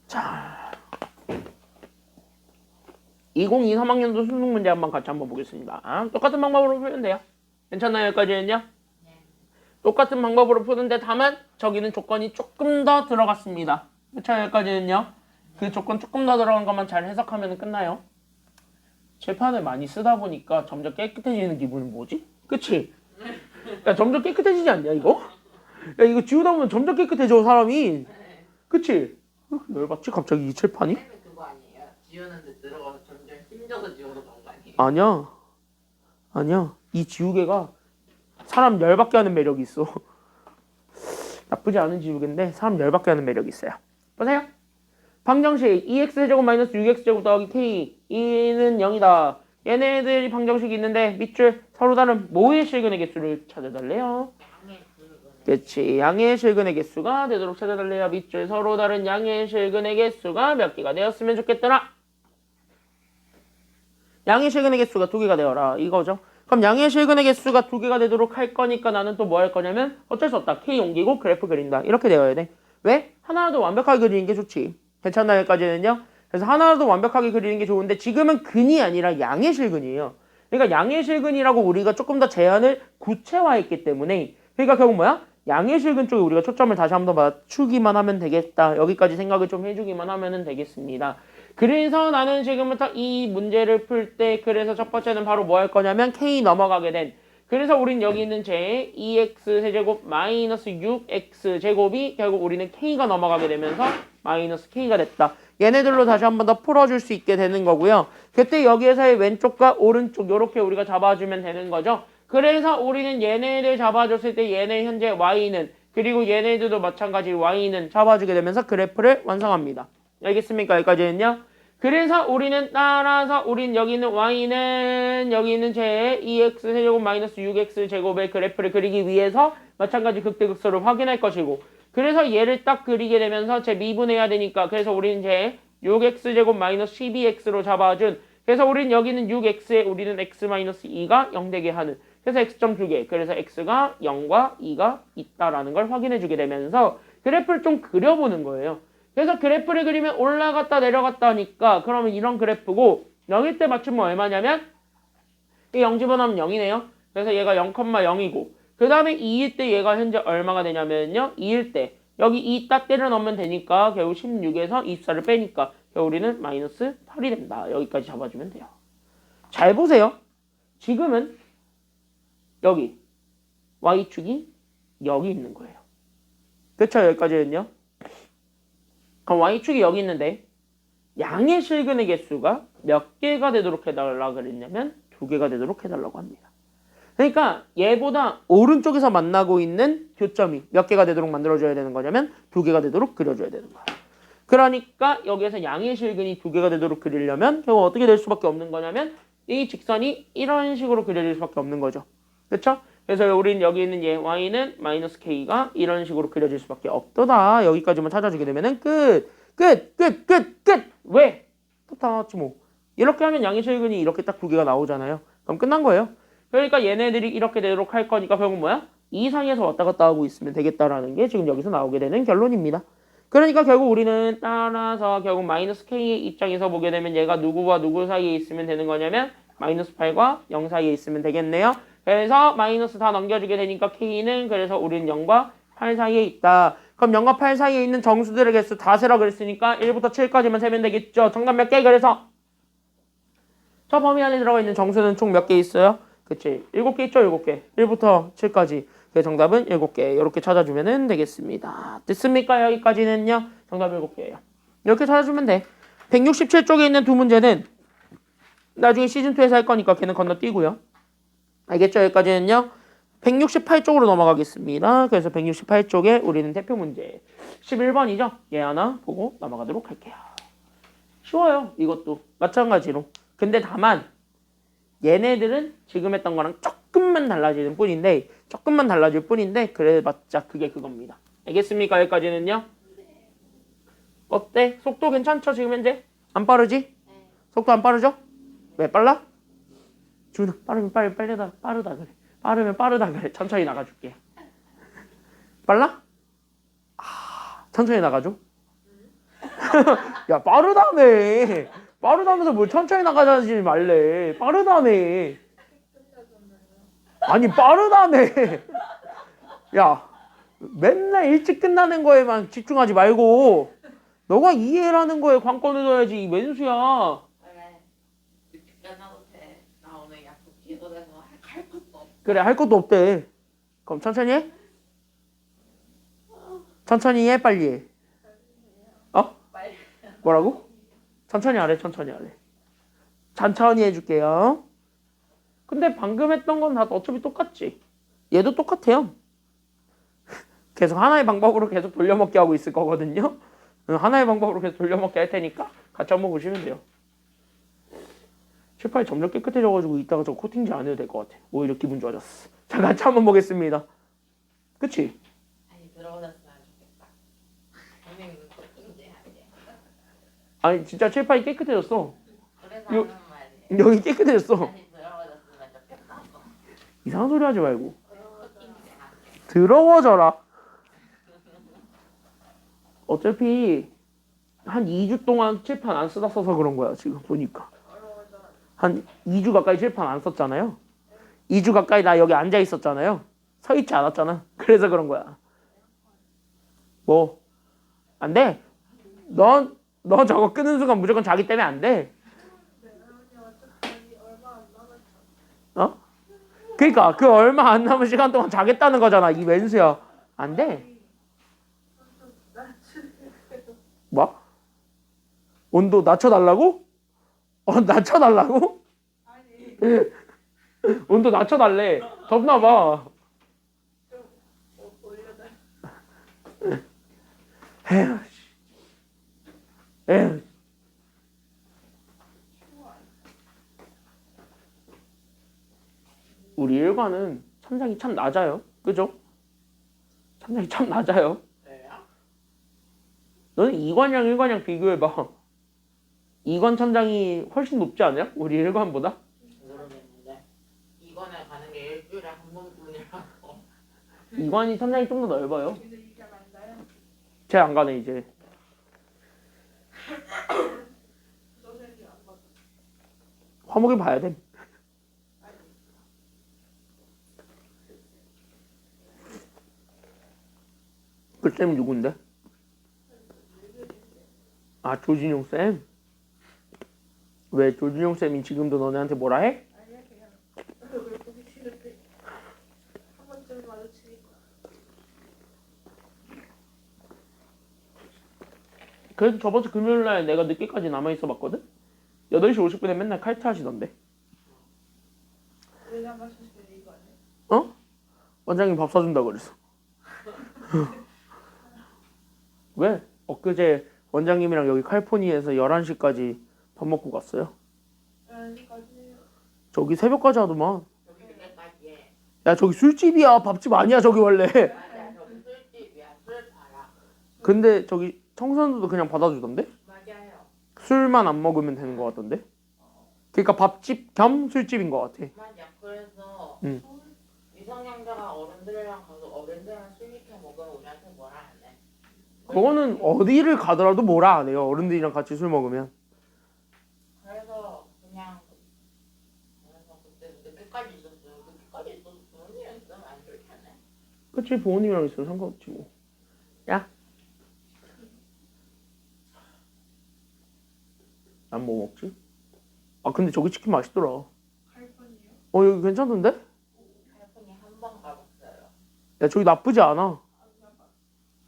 자, 2023 학년도 수능 문제 같이 한번 보겠습니다. 똑같은 방법으로 풀면 돼요. 괜찮나요? 여기까지는요? 똑같은 방법으로 푸는데 다만 저기는 조건이 조금 더 들어갔습니다. 그쵸? 여기까지는요. 그 조건 조금 더 들어간 것만 잘 해석하면 끝나요. 칠판을 많이 쓰다 보니까 점점 깨끗해지는 기분은 뭐지? 그치? 야 점점 깨끗해지지 않냐 이거? 야 이거 지우다 보면 점점 깨끗해져 사람이. 그치? 열받지 갑자기 이 칠판이? 그거 아니에요? 지우는데 들어가서 점점 힘줘서 지워서 그런 거 아니에요? 아니야. 아니야. 이 지우개가 사람 열받게 하는 매력이 있어. 나쁘지 않은 지우개인데 사람 열받게 하는 매력이 있어요. 보세요. 방정식 2x제곱 마이너스 6x제곱 더하기 k 2는 0이다. 얘네들이 방정식이 있는데 밑줄 서로 다른 모의 실근의 개수를 찾아달래요. 그치. 양의 실근의 개수가 되도록 찾아달래요. 밑줄 서로 다른 양의 실근의 개수가 몇 개가 되었으면 좋겠더라. 양의 실근의 개수가 2개가 되어라. 이거죠. 그럼 양의 실근의 개수가 2개가 되도록 할 거니까 나는 또 뭐 할 거냐면 어쩔 수 없다. K 옮기고 그래프 그린다. 이렇게 되어야 돼. 왜? 하나라도 완벽하게 그리는 게 좋지. 괜찮나요? 여기까지는요? 그래서 하나라도 완벽하게 그리는 게 좋은데 지금은 근이 아니라 양의 실근이에요. 그러니까 양의 실근이라고 우리가 조금 더 제한을 구체화했기 때문에 그러니까 결국 뭐야? 양의 실근 쪽에 우리가 초점을 다시 한번 맞추기만 하면 되겠다. 여기까지 생각을 좀 해주기만 하면 되겠습니다. 그래서 나는 지금부터 이 문제를 풀 때 그래서 첫 번째는 바로 뭐 할 거냐면 K 넘어가게 된 그래서 우린 여기 있는 제 2x 세제곱 마이너스 6x 제곱이 결국 우리는 K가 넘어가게 되면서 마이너스 K가 됐다. 얘네들로 다시 한번 더 풀어줄 수 있게 되는 거고요. 그때 여기에서의 왼쪽과 오른쪽 이렇게 우리가 잡아주면 되는 거죠. 그래서 우리는 얘네들 잡아줬을 때 얘네 현재 Y는 그리고 얘네들도 마찬가지 Y는 잡아주게 되면서 그래프를 완성합니다. 알겠습니까? 여기까지는요. 그래서 우리는 따라서 우린 여기 있는 y는 여기 있는 제 2x 세제곱 마이너스 6x 제곱의 그래프를 그리기 위해서 마찬가지 극대극소를 확인할 것이고 그래서 얘를 딱 그리게 되면서 제 미분해야 되니까 그래서 우리는 제 6x 제곱 마이너스 12x로 잡아준 그래서 우린 여기는 6x에 우리는 x 마이너스 2가 0 되게 하는 그래서 x점 2개 그래서 x가 0과 2가 있다라는 걸 확인해 주게 되면서 그래프를 좀 그려보는 거예요. 그래서 그래프를 그리면 올라갔다 내려갔다 하니까 그러면 이런 그래프고 0일 때 맞추면 얼마냐면 이 0 집어넣으면 0이네요. 그래서 얘가 0,0이고 그 다음에 2일 때 얘가 현재 얼마가 되냐면요. 2일 때 여기 2 딱 때려 넣으면 되니까 결국 16에서 24를 빼니까 결국 우리는 마이너스 8이 된다. 여기까지 잡아주면 돼요. 잘 보세요. 지금은 여기 y축이 여기 있는 거예요. 그쵸? 여기까지는요. 그럼 y축이 여기 있는데 양의 실근의 개수가 몇 개가 되도록 해달라고 그랬냐면 2개가 되도록 해달라고 합니다. 그러니까 얘보다 오른쪽에서 만나고 있는 교점이 몇 개가 되도록 만들어줘야 되는 거냐면 2개가 되도록 그려줘야 되는 거야. 그러니까 여기에서 양의 실근이 두 개가 되도록 그리려면 결국 어떻게 될 수밖에 없는 거냐면 이 직선이 이런 식으로 그려질 수밖에 없는 거죠. 그렇죠? 그래서 우린 여기 있는 얘 y는 마이너스 k가 이런 식으로 그려질 수밖에 없도다. 여기까지만 찾아주게 되면은 끝. 왜? 또 다 나왔지 뭐. 이렇게 하면 양의 실근이 이렇게 딱 두 개가 나오잖아요. 그럼 끝난 거예요. 그러니까 얘네들이 이렇게 되도록 할 거니까 결국 뭐야? 이 상에서 왔다 갔다 하고 있으면 되겠다라는 게 지금 여기서 나오게 되는 결론입니다. 그러니까 결국 우리는 따라서 결국 마이너스 k의 입장에서 보게 되면 얘가 누구와 누구 사이에 있으면 되는 거냐면 마이너스 8과 0 사이에 있으면 되겠네요. 그래서 마이너스 다 넘겨주게 되니까 k는 그래서 우리는 0과 8 사이에 있다. 그럼 0과 8 사이에 있는 정수들의 개수 다 세라 그랬으니까 1부터 7까지만 세면 되겠죠. 정답 몇 개? 그래서 저 범위 안에 들어가 있는 정수는 총 몇 개 있어요? 그치? 7개 있죠? 7개. 1부터 7까지. 그 정답은 7개. 이렇게 찾아주면 되겠습니다. 됐습니까? 여기까지는요. 정답 7개예요. 이렇게 찾아주면 돼. 167쪽에 있는 두 문제는 나중에 시즌2에서 할 거니까 걔는 건너뛰고요. 알겠죠? 여기까지는요. 168쪽으로 넘어가겠습니다. 그래서 168쪽에 우리는 대표 문제 11번이죠. 얘 하나 보고 넘어가도록 할게요. 쉬워요. 이것도 마찬가지로. 근데 다만 얘네들은 지금 했던 거랑 조금만 달라질 뿐인데 그래봤자 그게 그겁니다. 알겠습니까? 여기까지는요. 어때? 속도 괜찮죠? 지금 현재? 안 빠르지? 속도 안 빠르죠? 왜 빨라? 준아 빠르면 빠르다 그래. 빠르면 빠르다 그래. 천천히 나가줄게. 빨라? 천천히 나가줘. 야 빠르다며. 빠르다면서 뭘 천천히 나가자지 말래. 빠르다며. 아니 빠르다며. 야 맨날 일찍 끝나는 거에만 집중하지 말고 너가 이해라는 거에 관건을 둬야지. 이 왼수야. 그래. 늦게 끝나도 돼. 나 오늘 약속 취소돼서 할 것도 없어. 그래 할 것도 없대. 그럼 천천히 해? 천천히 해 빨리 해. 어? 빨리. 뭐라고? 천천히 하래. 천천히 해줄게요. 근데 방금 했던 건 다 어차피 똑같지. 얘도 똑같아요. 계속 하나의 방법으로 계속 돌려먹기 하고 있을 거거든요. 하나의 방법으로 계속 돌려먹기 할 테니까 같이 한번 보시면 돼요. 칠판이 점점 깨끗해져가지고 이따가 저 코팅지 안 해도 될 것 같아. 오히려 기분 좋아졌어. 자 같이 한번 보겠습니다. 그치? 아니 들어오셨으면 좋겠다. 선생님 코팅제 하지. 아니 진짜 칠판이 깨끗해졌어. 그래서 요- 하는 말이에요. 여기 깨끗해졌어. 아니 들어오셨으면 좋겠다. 이상한 소리 하지 말고. 코팅제 하지. 더러워져라. 어차피 한 2주 동안 칠판 안 쓰다 써서 그런 거야 지금 보니까. 한 2주 가까이 칠판 안 썼잖아요. 2주 가까이 나 여기 앉아 있었잖아요. 서 있지 않았잖아. 그래서 그런 거야. 뭐 안 돼. 너 저거 끄는 순간 무조건 자기 때문에 안 돼. 어? 그러니까 그 얼마 안 남은 시간 동안 자겠다는 거잖아. 이 왼수야. 안 돼. 뭐? 온도 낮춰달라고? 낮춰달라고? 온도 낮춰달래. 덥나봐. 에휴. 에휴. 우리 일과는 천장이 참 낮아요. 그죠? 천장이 참 낮아요. 그래요? 너는 2관이랑 1관이랑 비교해봐. 2관 천장이 훨씬 높지 않아요? 우리 1관보다? 모르겠는데 이번에 가는 게 일주일에 한 번뿐이라고. 2관이 천장이 좀 더 넓어요. 쟤 안 가네 이제. 화목이 봐야 돼. 그 쌤이 누군데? 아 조진용 쌤? 왜 조진용 쌤이 지금도 너네한테 뭐라 해? 아니야 그냥 왜 보기 싫은데 한 번쯤 마주치니까. 그래도 저번 주 금요일날 내가 늦게까지 남아있어 봤거든? 8시 50분에 맨날 칼퇴 하시던데. 왜 나가셨어요 이거 아니야? 어? 원장님 밥 사준다 그랬어. 왜? 엊그제 원장님이랑 여기 칼포니에서 11시까지 밥 먹고 갔어요. 아직까지요. 저기 새벽까지 하더만. 여기 늦게까지 해. 야 저기 술집이야. 밥집 아니야 저기 원래. 맞아, 저기 술집이야. 술 팔아. 근데 저기 청소년들도 그냥 받아주던데? 맞아요. 술만 안 먹으면 되는 것 같던데? 그러니까 밥집 겸 술집인 것 같아. 맞아. 그래서 응. 미성년자가 어른들이랑 가서 어른들이랑 술 시켜 먹으면 우리한테 뭐라 안 해. 그거는 어디를 가더라도 뭐라 안 해요. 어른들이랑 같이 술 먹으면. 그래서 그냥 그래서 그때 늦게까지 있었어요. 늦게까지 있어서 부모님이랑 있으면 안 좋겠네. 그치 부모님이랑 있으면 상관없지 뭐. 야. 난 뭐 먹지? 아 근데 저기 치킨 맛있더라. 칼폰이요? 여기 괜찮던데? 할머니 한 번 가봤어요. 야 저기 나쁘지 않아.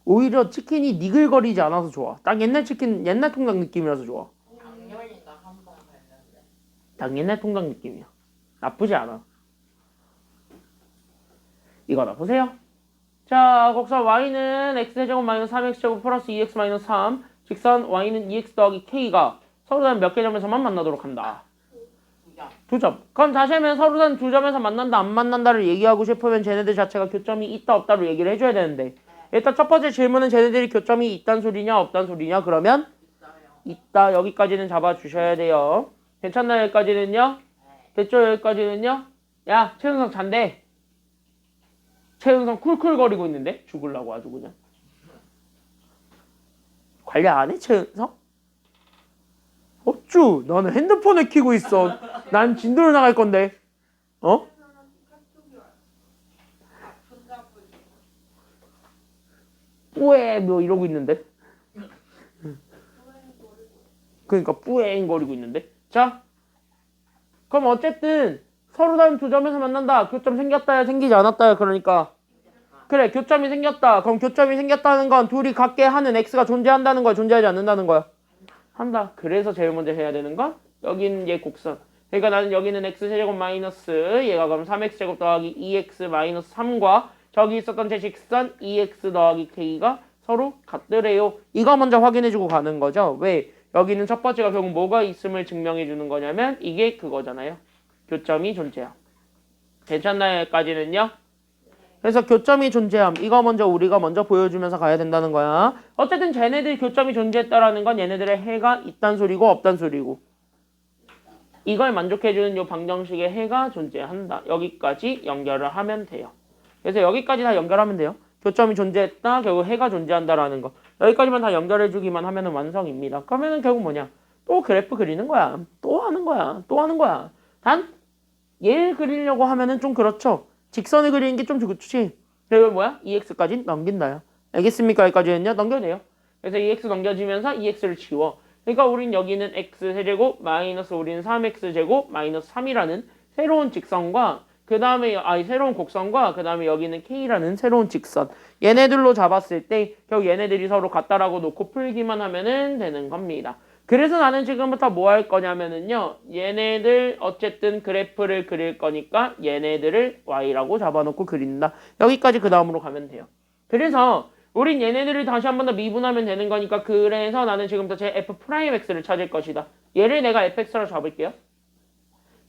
오히려 치킨이 니글거리지 않아서 좋아. 딱 옛날 치킨 옛날 통닭 느낌이라서 좋아. 작년인가 한 번 갔는데. 딱 옛날 통닭 느낌이야. 나쁘지 않아. 이거나 보세요. 자 거기서 y는 x제곱 마이너스 3x제곱 플러스 2x 마이너스 3 직선 y는 2x 더하기 k가 서로 다른 몇 개 점에서만 만나도록 한다. 두점. 두 점. 그럼 다시 하면 서로 다른 두 점에서 만난다 안 만난다를 얘기하고 싶으면 쟤네들 자체가 교점이 있다 없다로 얘기를 해줘야 되는데 일단 첫 번째 질문은 쟤네들이 교점이 있단 소리냐 없단 소리냐 그러면 있어요. 있다. 여기까지는 잡아주셔야 돼요. 괜찮나 여기까지는요? 네. 됐죠 여기까지는요? 야 최은성 잔대. 최은성 쿨쿨거리고 있는데 죽을라고 아주 그냥. 관리 안 해 최은성? 어쭈 나는 핸드폰을 켜고 있어. 난 진도를 나갈 건데. 어? 뿌에 뭐 이러고 있는데. 그러니까 뿌앵거리고 있는데. 자 그럼 어쨌든 서로 다른 두 점에서 만난다. 교점 생겼다야 생기지 않았다야. 그러니까 그래 교점이 생겼다. 그럼 교점이 생겼다는 건 둘이 같게 하는 x가 존재한다는 거야 존재하지 않는다는 거야? 한다. 그래서 제일 먼저 해야 되는 건 여기는 얘 곡선. 그러니까 나는 여기는 x제곱 마이너스 얘가 그럼 3x제곱 더하기 2x 마이너스 3과 저기 있었던 제 직선 2x 더하기 k가 서로 같더래요. 이거 먼저 확인해주고 가는 거죠. 왜? 여기는 첫 번째가 결국 뭐가 있음을 증명해주는 거냐면 이게 그거잖아요. 교점이 존재함. 괜찮나요? 여기까지는요? 그래서 교점이 존재함. 이거 먼저 우리가 먼저 보여주면서 가야 된다는 거야. 어쨌든 쟤네들 교점이 존재했다라는 건 얘네들의 해가 있단 소리고 없단 소리고. 이걸 만족해주는 요 방정식의 해가 존재한다. 여기까지 연결을 하면 돼요. 그래서 여기까지 다 연결하면 돼요. 교점이 존재했다. 결국 해가 존재한다라는 거. 여기까지만 다 연결해주기만 하면 완성입니다. 그러면은 결국 뭐냐? 또 그래프 그리는 거야. 또 하는 거야. 또 하는 거야. 단 얘를 그리려고 하면은 좀 그렇죠. 직선을 그리는 게 좀 좋지. 그리고 뭐야? 2x까지 넘긴다요. 알겠습니까? 여기까지는요. 넘겨도 돼요. 그래서 2x 넘겨지면서 2x를 지워. 그러니까 우린 여기는 x세제곱 마이너스 우리는 3x제곱 마이너스 3이라는 새로운 직선과 그 다음에 새로운 곡선과 그 다음에 여기는 k라는 새로운 직선. 얘네들로 잡았을 때 결국 얘네들이 서로 같다라고 놓고 풀기만 하면은 되는 겁니다. 그래서 나는 지금부터 뭐 할 거냐면은요. 얘네들 어쨌든 그래프를 그릴 거니까 얘네들을 y라고 잡아놓고 그린다. 여기까지 그 다음으로 가면 돼요. 그래서 우린 얘네들을 다시 한 번 더 미분하면 되는 거니까 그래서 나는 지금부터 제 f'x를 찾을 것이다. 얘를 내가 fx로 잡을게요.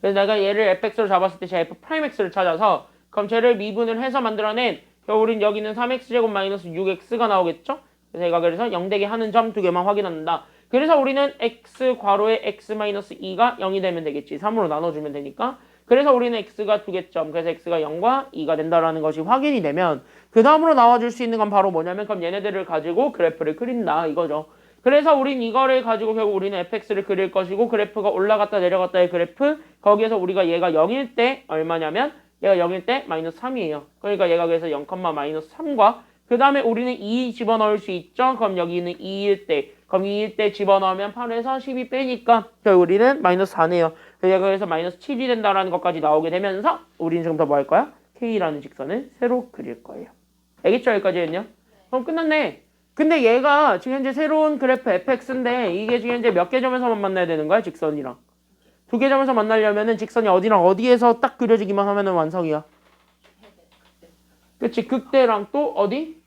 그래서 내가 얘를 fx로 잡았을 때 제 f'x를 찾아서 그럼 쟤를 미분을 해서 만들어낸 우린 여기는 3x제곱 마이너스 6x가 나오겠죠? 그래서 얘가 그래서 0되게 하는 점 두 개만 확인한다. 그래서 우리는 x 괄호에 x 마이너스 2가 0이 되면 되겠지. 3으로 나눠주면 되니까. 그래서 우리는 x가 두 개점. 그래서 x가 0과 2가 된다라는 것이 확인이 되면 그 다음으로 나와줄 수 있는 건 바로 뭐냐면 그럼 얘네들을 가지고 그래프를 그린다 이거죠. 그래서 우린 이거를 가지고 결국 우리는 fx를 그릴 것이고 그래프가 올라갔다 내려갔다의 그래프 거기에서 우리가 얘가 0일 때 얼마냐면 얘가 0일 때 마이너스 3이에요. 그러니까 얘가 그래서 0, 마이너스 3과 그 다음에 우리는 2 집어넣을 수 있죠. 그럼 여기는 2일 때 그럼 2일 때 집어넣으면 8에서 12 빼니까 결국 우리는 마이너스 4네요. 얘가 그래서 마이너스 7이 된다라는 것까지 나오게 되면서 우리는 지금 더 뭐 할 거야? K라는 직선을 새로 그릴 거예요. 알겠죠? 여기까지는요? 그럼 끝났네. 근데 얘가 지금 현재 새로운 그래프 fx인데 이게 지금 현재 몇 개 점에서만 만나야 되는 거야? 직선이랑. 두 개 점에서 만나려면은 직선이 어디랑 어디에서 딱 그려지기만 하면은 완성이야. 그치? 극대랑 또 어디?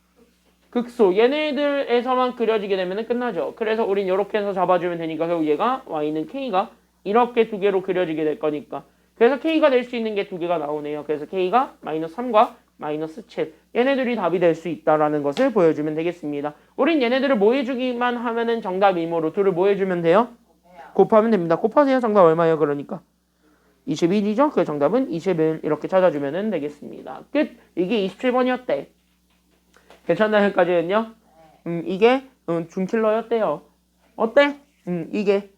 극소 얘네들에서만 그려지게 되면 끝나죠. 그래서 우린 이렇게 해서 잡아주면 되니까 결국 얘가 y는 k가 이렇게 두 개로 그려지게 될 거니까 그래서 k가 될 수 있는 게 두 개가 나오네요. 그래서 k가 마이너스 3과 마이너스 7 얘네들이 답이 될 수 있다라는 것을 보여주면 되겠습니다. 우린 얘네들을 뭐 해주기만 하면은 정답이므로 루트를 뭐 해주면 돼요? 곱하면 됩니다. 곱하세요. 정답 얼마예요? 그러니까 21이죠? 그 정답은 21 이렇게 찾아주면 되겠습니다. 끝! 이게 27번이었대. 괜찮나요? 여기까지는요? 이게 준킬러였대요. 어때? 이게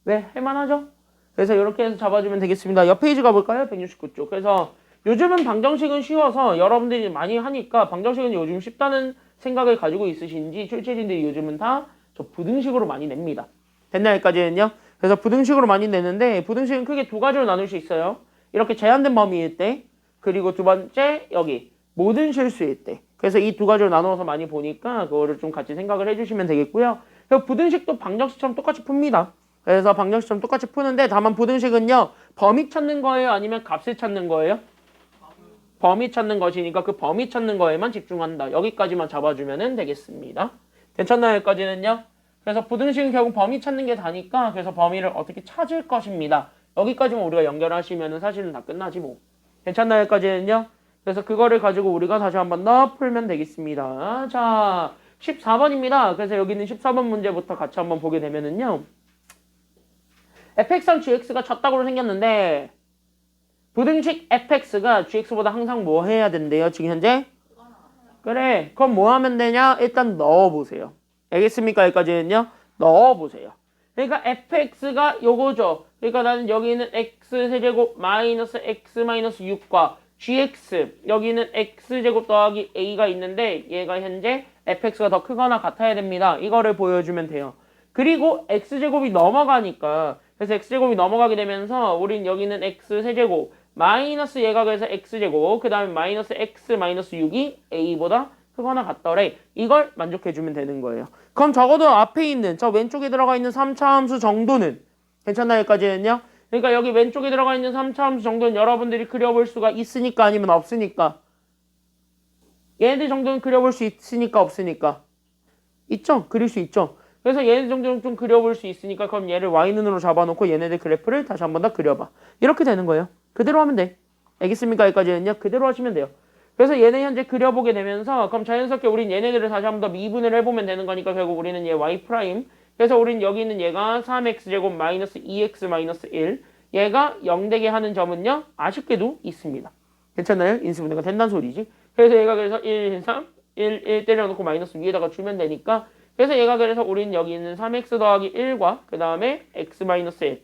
왜? 할만하죠? 그래서 이렇게 해서 잡아주면 되겠습니다. 옆 페이지 가볼까요? 169쪽. 그래서 요즘은 방정식은 쉬워서 여러분들이 많이 하니까 방정식은 요즘 쉽다는 생각을 가지고 있으신지 출제진들이 요즘은 다 저 부등식으로 많이 냅니다. 됐나요? 여기까지는요? 그래서 부등식으로 많이 내는데 부등식은 크게 두 가지로 나눌 수 있어요. 이렇게 제한된 범위일 때 그리고 두 번째 여기 모든 실수일 때. 그래서 이 두 가지로 나눠서 많이 보니까 그거를 좀 같이 생각을 해주시면 되겠고요. 그리고 부등식도 방정식처럼 똑같이 풉니다. 그래서 방정식처럼 똑같이 푸는데 다만 부등식은요. 범위 찾는 거예요? 아니면 값을 찾는 거예요? 범위 찾는 것이니까 그 범위 찾는 거에만 집중한다. 여기까지만 잡아주면 되겠습니다. 괜찮나요? 여기까지는요? 그래서 부등식은 결국 범위 찾는 게 다니까 그래서 범위를 어떻게 찾을 것입니다. 여기까지만 우리가 연결하시면 사실은 다 끝나지 뭐. 괜찮나요? 여기까지는요? 그래서 그거를 가지고 우리가 다시 한번 더 풀면 되겠습니다. 자, 14번입니다. 그래서 여기는 14번 문제부터 같이 한번 보게 되면은요. fx랑 gx가 졌다고 생겼는데 부등식 fx가 gx보다 항상 뭐 해야 된대요? 지금 현재? 그래. 그럼 뭐 하면 되냐? 일단 넣어보세요. 알겠습니까? 여기까지는요. 넣어보세요. 그러니까 fx가 요거죠. 그러니까 나는 여기는 x세제곱 마이너스 x 마이너스 6과 gx 여기는 x제곱 더하기 a가 있는데 얘가 현재 fx가 더 크거나 같아야 됩니다. 이거를 보여주면 돼요. 그리고 x제곱이 넘어가니까 그래서 x제곱이 넘어가게 되면서 우린 여기는 x세제곱 마이너스 얘가 그래서 x제곱 그 다음에 마이너스 x 마이너스 6이 a보다 크거나 같더래. 이걸 만족해주면 되는 거예요. 그럼 적어도 앞에 있는 저 왼쪽에 들어가 있는 3차 함수 정도는 괜찮나요? 여기까지는요? 그러니까 여기 왼쪽에 들어가 있는 3차 함수 정도는 여러분들이 그려볼 수가 있으니까 아니면 없으니까 얘네들 정도는 그려볼 수 있으니까 없으니까 있죠? 그릴 수 있죠? 그래서 얘네들 정도는 좀 그려볼 수 있으니까 그럼 얘를 y눈으로 잡아놓고 얘네들 그래프를 다시 한 번 더 그려봐. 이렇게 되는 거예요. 그대로 하면 돼. 알겠습니까? 여기까지는요? 그대로 하시면 돼요. 그래서 얘네 현재 그려보게 되면서 그럼 자연스럽게 우린 얘네들을 다시 한 번 더 미분을 해보면 되는 거니까 결국 우리는 얘 y 프라임 그래서 우린 여기 있는 얘가 3x제곱 마이너스 2x 마이너스 1 얘가 0되게 하는 점은요 아쉽게도 있습니다. 괜찮나요? 인수분해가 된다는 소리지. 그래서 얘가 그래서 1, 3, 1, 1 때려놓고 마이너스 위에다가 주면 되니까 그래서 얘가 그래서 우린 여기 있는 3x 더하기 1과 그 다음에 x 마이너스 1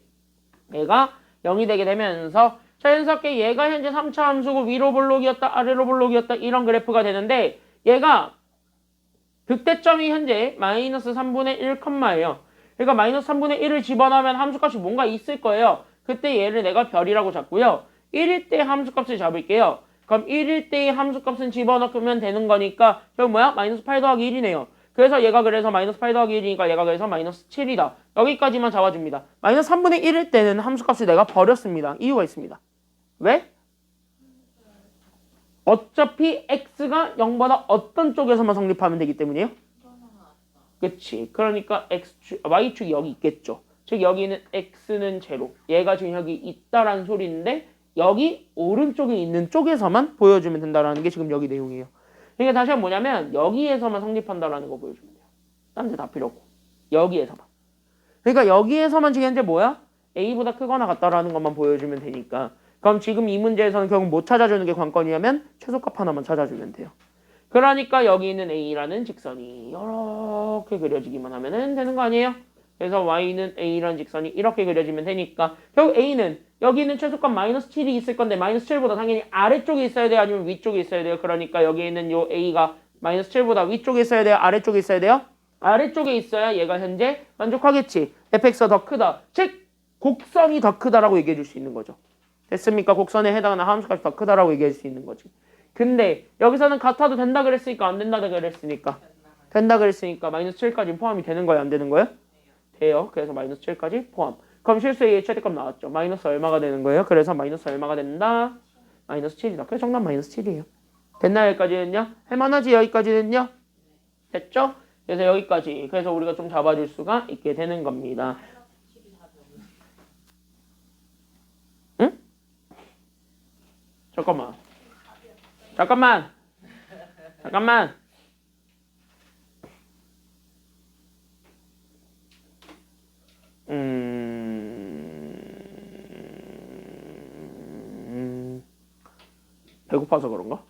얘가 0이 되게 되면서 자연스럽게 얘가 현재 3차 함수고 위로 볼록이었다 아래로 볼록이었다 이런 그래프가 되는데 얘가 극대점이 현재 마이너스 3분의 1컴마예요. 그러니까 마이너스 3분의 1을 집어넣으면 함수값이 뭔가 있을 거예요. 그때 얘를 내가 별이라고 잡고요. 1일 때 함수값을 잡을게요. 그럼 1일 때의 함수값은 집어넣으면 되는 거니까 결국 뭐야? 마이너스 8 더하기 1이네요. 그래서 얘가 그래서 마이너스 8 더하기 1이니까 얘가 그래서 마이너스 7이다. 여기까지만 잡아줍니다. 마이너스 3분의 1일 때는 함수값을 내가 버렸습니다. 이유가 있습니다. 왜? 어차피 x가 0보다 어떤 쪽에서만 성립하면 되기 때문이에요. 그치. 그러니까 y축이 여기 있겠죠. 즉 여기는 x는 제로. 얘가 지금 여기 있다라는 소리인데 여기 오른쪽에 있는 쪽에서만 보여주면 된다라는 게 지금 여기 내용이에요. 그러니까 다시 한번 뭐냐면 여기에서만 성립한다라는 거 보여주면 돼요. 딴 데 다 필요 없고 여기에서만. 그러니까 여기에서만 지금 현재 뭐야? a보다 크거나 같다라는 것만 보여주면 되니까 그럼 지금 이 문제에서는 결국 못 찾아주는 게 관건이냐면 최소값 하나만 찾아주면 돼요. 그러니까 여기 있는 a라는 직선이 이렇게 그려지기만 하면 되는 거 아니에요? 그래서 y는 a라는 직선이 이렇게 그려지면 되니까 결국 a는 여기 있는 최소값 마이너스 7이 있을 건데 마이너스 7보다 당연히 아래쪽에 있어야 돼요? 아니면 위쪽에 있어야 돼요? 그러니까 여기 있는 요 a가 마이너스 7보다 위쪽에 있어야 돼요? 아래쪽에 있어야 돼요? 아래쪽에 있어야 얘가 현재 만족하겠지. fx가 더 크다. 즉 곡선이 더 크다라고 얘기해 줄 수 있는 거죠. 됐습니까? 곡선에 해당하는 함수값이 더 크다라고 얘기할 수 있는 거지. 근데 여기서는 같아도 된다 그랬으니까 안 된다 그랬으니까 된다 그랬으니까 마이너스 7까지 포함이 되는 거예요? 안 되는 거예요? 돼요. 그래서 마이너스 7까지 포함. 그럼 실수의 최대값 나왔죠. 마이너스 얼마가 되는 거예요? 그래서 마이너스 얼마가 된다? 마이너스 7이다. 그래서 정답 마이너스 7이에요. 됐나요? 여기까지는요? 할만하지? 여기까지는요? 됐죠? 그래서 여기까지. 그래서 우리가 좀 잡아줄 수가 있게 되는 겁니다. 응? 잠깐만. 배고파서 그런가?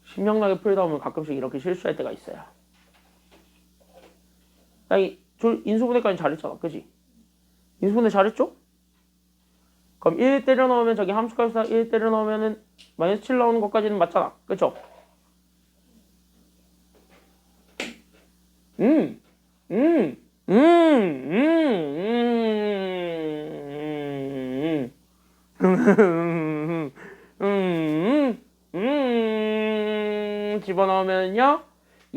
신명나게 풀다 보면 가끔씩 이렇게 실수할 때가 있어요. 나 인수분해까지 잘했잖아, 그지? 인수분해 잘했죠? 그럼 1 때려 넣으면 저기 함수값에서 1 때려 넣으면은 마이너스 7 나오는 것까지는 맞잖아, 그쵸? 음, 음, 음, 음, 집어넣으면요.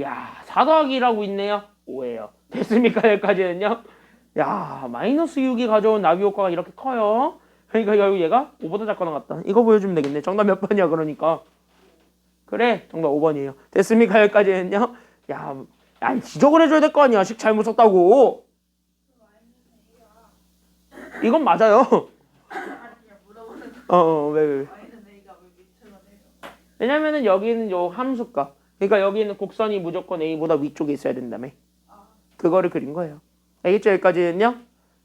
야, 4 더하기라고 있네요. 5예요. 됐습니까? 여기까지는요. 야, 마이너스 6이 가져온 나비 효과가 이렇게 커요. 그러니까 결국 얘가 5보다 작거 나갔다. 이거 보여주면 되겠네. 정답 몇 번이야, 그러니까. 그래, 정답 5번이에요. 됐습니까? 여기까지는요. 야, 지적을 해줘야 될 거 아니야. 식 잘못 썼다고. 이건 맞아요. 왜. 왜냐면은 여기는 요 함수값. 그러니까 여기는 곡선이 무조건 A보다 위쪽에 있어야 된다며. 그거를 그린 거예요. 알겠죠? 여기까지는요?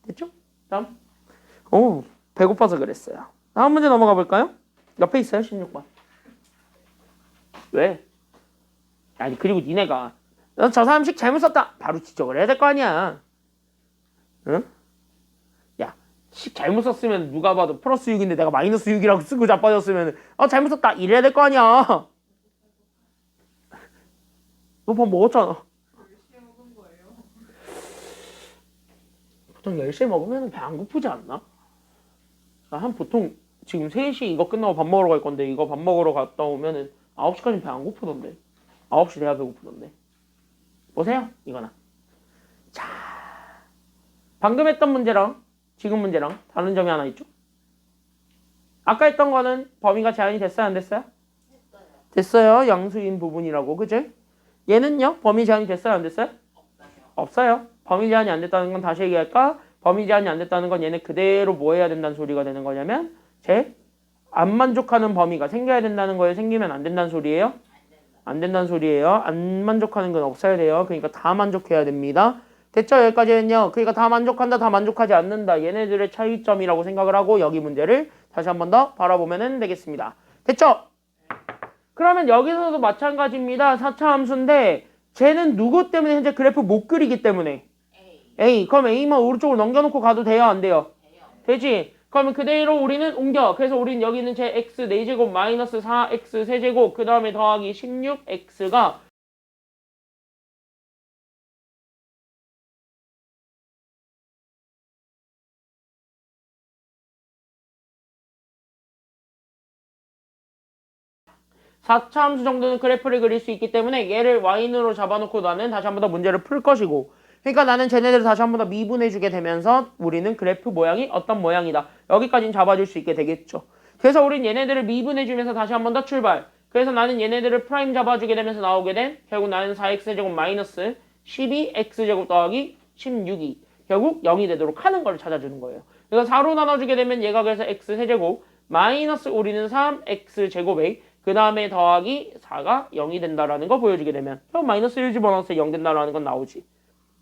됐죠? 다음. 배고파서 그랬어요. 다음 문제 넘어가 볼까요? 옆에 있어요, 16번. 왜? 아니, 그리고 니네가 너 저 사람 식 잘못 썼다. 바로 지적을 해야 될 거 아니야. 응? 야, 식 잘못 썼으면 누가 봐도 플러스 6인데 내가 마이너스 6이라고 쓰고 자빠졌으면 잘못 썼다. 이래야 될 거 아니야. 너 밥 먹었잖아. 보통 10시에 먹으면 배 안 고프지 않나? 보통 지금 3시 이거 끝나고 밥 먹으러 갈 건데 이거 밥 먹으러 갔다 오면은 9시까지는 배 안 고프던데. 9시 돼야 배고프던데. 보세요. 이거나. 자, 방금 했던 문제랑 지금 문제랑 다른 점이 하나 있죠? 아까 했던 거는 범위가 제한이 됐어요? 안 됐어요? 됐어요. 양수인 부분이라고. 그죠? 얘는요? 범위 제한이 됐어요? 안 됐어요? 없어요. 범위 제한이 안 됐다는 건 다시 얘기할까? 범위 제한이 안 됐다는 건 얘네 그대로 뭐 해야 된다는 소리가 되는 거냐면 안 만족하는 범위가 생겨야 된다는 거예요? 생기면 안 된다는 소리예요? 안 된다는 소리예요. 안 만족하는 건 없어야 돼요. 그러니까 다 만족해야 됩니다. 됐죠? 여기까지는요. 그러니까 다 만족한다, 다 만족하지 않는다. 얘네들의 차이점이라고 생각을 하고 여기 문제를 다시 한 번 더 바라보면 되겠습니다. 됐죠? 그러면 여기서도 마찬가지입니다. 4차 함수인데 쟤는 누구 때문에 현재 그래프 못 그리기 때문에 A. 그럼 A만 오른쪽으로 넘겨놓고 가도 돼요? 안 돼요? 되지? 그러면 그대로 우리는 옮겨. 그래서 우리는 여기 있는 제 x 4제곱 마이너스 4x 세제곱 그 다음에 더하기 16x가 사차함수 정도는 그래프를 그릴 수 있기 때문에 얘를 y인으로 잡아놓고 나는 다시 한 번 더 문제를 풀 것이고 그러니까 나는 쟤네들을 다시 한 번 더 미분해주게 되면서 우리는 그래프 모양이 어떤 모양이다. 여기까지는 잡아줄 수 있게 되겠죠. 그래서 우린 얘네들을 미분해주면서 다시 한 번 더 출발. 그래서 나는 얘네들을 프라임 잡아주게 되면서 나오게 된 결국 나는 4x제곱 마이너스 12x제곱 더하기 16이 결국 0이 되도록 하는 걸 찾아주는 거예요. 그래서 4로 나눠주게 되면 얘가 그래서 x세제곱 마이너스 우리는 3x제곱에 그 다음에 더하기 4가 0이 된다라는 거 보여주게 되면 그럼 마이너스 1 집어넣었을 때 0 된다라는 건 나오지.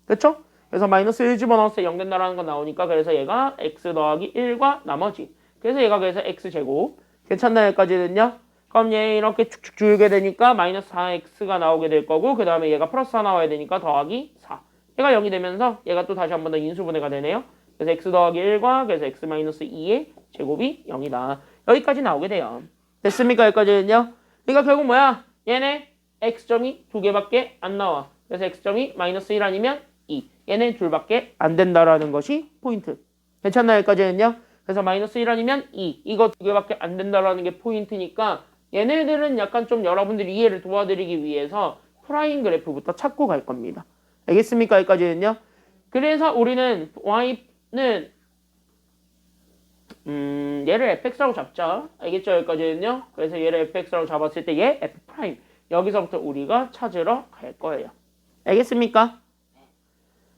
그쵸? 그래서 마이너스 1 집어넣었을 때 0 된다라는 건 나오니까 그래서 얘가 x 더하기 1과 나머지 그래서 얘가 그래서 x제곱 괜찮나요? 여기까지는요? 그럼 얘 이렇게 축축 줄게 되니까 마이너스 4x가 나오게 될 거고 그 다음에 얘가 플러스 4 나와야 되니까 더하기 4 얘가 0이 되면서 얘가 또 다시 한 번 더 인수분해가 되네요. 그래서 x 더하기 1과 그래서 x 마이너스 2의 제곱이 0이다. 여기까지 나오게 돼요. 됐습니까? 여기까지는요? 그러니까 결국 뭐야? 얘네 x점이 2개밖에 안 나와. 그래서 x점이 마이너스 1 아니면 2. 얘네 둘밖에 안 된다라는 것이 포인트. 괜찮나요? 여기까지는요? 그래서 마이너스 1 아니면 2. 이거 2개밖에 안 된다라는 게 포인트니까 얘네들은 약간 좀 여러분들이 이해를 도와드리기 위해서 프라임 그래프부터 찾고 갈 겁니다. 알겠습니까? 여기까지는요? 그래서 우리는 y는 얘를 fx라고 잡자. 알겠죠? 여기까지는요. 그래서 얘를 fx라고 잡았을 때 얘 f'. 여기서부터 우리가 찾으러 갈 거예요. 알겠습니까?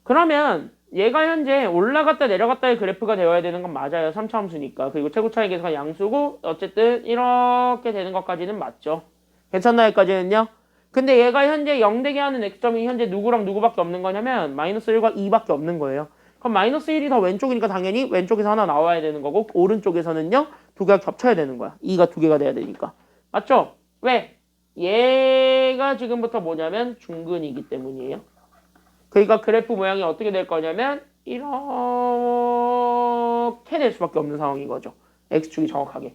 그러면 얘가 현재 올라갔다 내려갔다의 그래프가 되어야 되는 건 맞아요. 3차 함수니까. 그리고 최고 차이 계수가 양수고 어쨌든 이렇게 되는 것까지는 맞죠. 괜찮나요? 여기까지는요? 근데 얘가 현재 0되게 하는 x점이 현재 누구랑 누구밖에 없는 거냐면 마이너스 1과 2밖에 없는 거예요. 그럼 마이너스 1이 더 왼쪽이니까 당연히 왼쪽에서 하나 나와야 되는 거고 오른쪽에서는요 두 개가 겹쳐야 되는 거야. 2가 두 개가 돼야 되니까. 맞죠? 왜? 얘가 지금부터 뭐냐면 중근이기 때문이에요. 그러니까 그래프 모양이 어떻게 될 거냐면 이렇게 될 수밖에 없는 상황인 거죠. x축이 정확하게.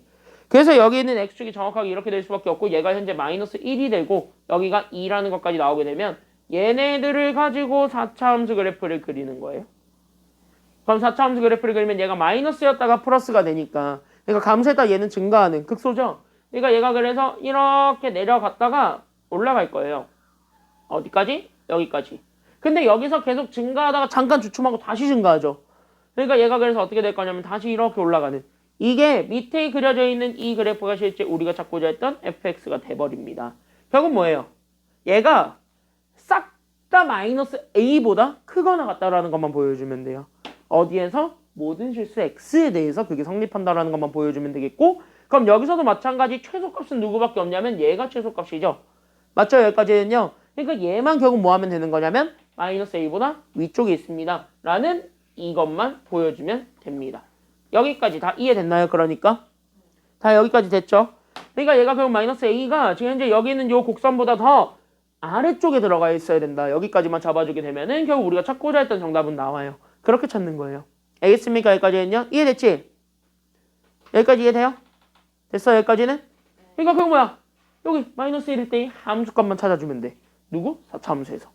그래서 여기 있는 x축이 정확하게 이렇게 될 수밖에 없고 얘가 현재 마이너스 1이 되고 여기가 2라는 것까지 나오게 되면 얘네들을 가지고 4차 함수 그래프를 그리는 거예요. 그럼 4차 함수 그래프를 그리면 얘가 마이너스였다가 플러스가 되니까 그러니까 감소했다 얘는 증가하는 극소죠. 그러니까 얘가 그래서 이렇게 내려갔다가 올라갈 거예요. 어디까지? 여기까지. 근데 여기서 계속 증가하다가 잠깐 주춤하고 다시 증가하죠. 그러니까 얘가 그래서 어떻게 될 거냐면 다시 이렇게 올라가는 이게 밑에 그려져 있는 이 그래프가 실제 우리가 찾고자 했던 fx가 돼버립니다. 결국 뭐예요? 얘가 싹 다 마이너스 a보다 크거나 같다라는 것만 보여주면 돼요. 어디에서? 모든 실수 x에 대해서 그게 성립한다라는 것만 보여주면 되겠고 그럼 여기서도 마찬가지 최소값은 누구밖에 없냐면 얘가 최소값이죠. 맞죠? 여기까지는요. 그러니까 얘만 결국 뭐 하면 되는 거냐면 마이너스 a보다 위쪽에 있습니다. 라는 이것만 보여주면 됩니다. 여기까지 다 이해됐나요? 그러니까 다 여기까지 됐죠? 그러니까 얘가 결국 마이너스 a가 지금 현재 여기 있는 요 곡선보다 더 아래쪽에 들어가 있어야 된다. 여기까지만 잡아주게 되면은 결국 우리가 찾고자 했던 정답은 나와요. 그렇게 찾는 거예요. 알겠습니까? 여기까지는요? 이해됐지? 여기까지 이해돼요? 됐어? 여기까지는? 그러니까 그거 뭐야? 여기 마이너스 1일 때의 함수값만 찾아주면 돼. 누구? 4차 함수에서.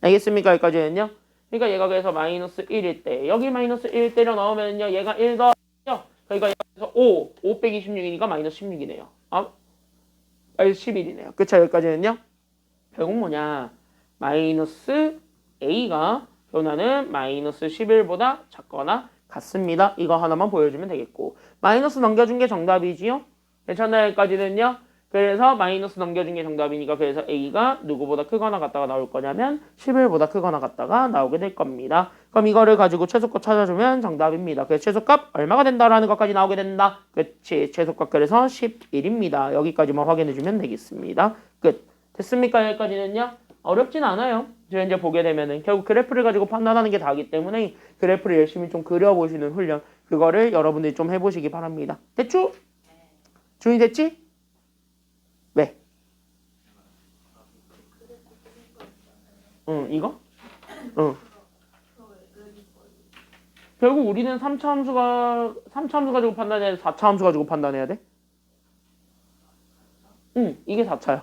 알겠습니까? 여기까지는요? 그러니까 얘가 그래서 마이너스 1일 때 여기 마이너스 1 때려 넣으면요 얘가 1 더하죠. 그러니까 여기서 5 빼기 16이니까 마이너스 16이네요. 마이너스 11이네요. 그쵸? 여기까지는요? 결국 뭐냐? 마이너스 a가 변화는 마이너스 11보다 작거나 같습니다. 이거 하나만 보여주면 되겠고 마이너스 넘겨준 게 정답이지요? 괜찮나요? 여기까지는요? 그래서 마이너스 넘겨준 게 정답이니까 그래서 a가 누구보다 크거나 같다가 나올 거냐면 11보다 크거나 같다가 나오게 될 겁니다. 그럼 이거를 가지고 최소값 찾아주면 정답입니다. 그래서 최소값 얼마가 된다라는 것까지 나오게 된다. 그치? 최소값 그래서 11입니다. 여기까지만 확인해주면 되겠습니다. 끝. 됐습니까? 여기까지는요? 어렵진 않아요. 이제 보게 되면은 결국 그래프를 가지고 판단하는 게 다기 때문에 그래프를 열심히 좀 그려보시는 훈련 그거를 여러분들이 좀 해보시기 바랍니다. 됐죠? 준이 됐지? 왜? 응, 이거? 응. 결국 우리는 3차 함수 가지고 판단해야 돼? 4차 함수 가지고 판단해야 돼? 응, 이게 4차야.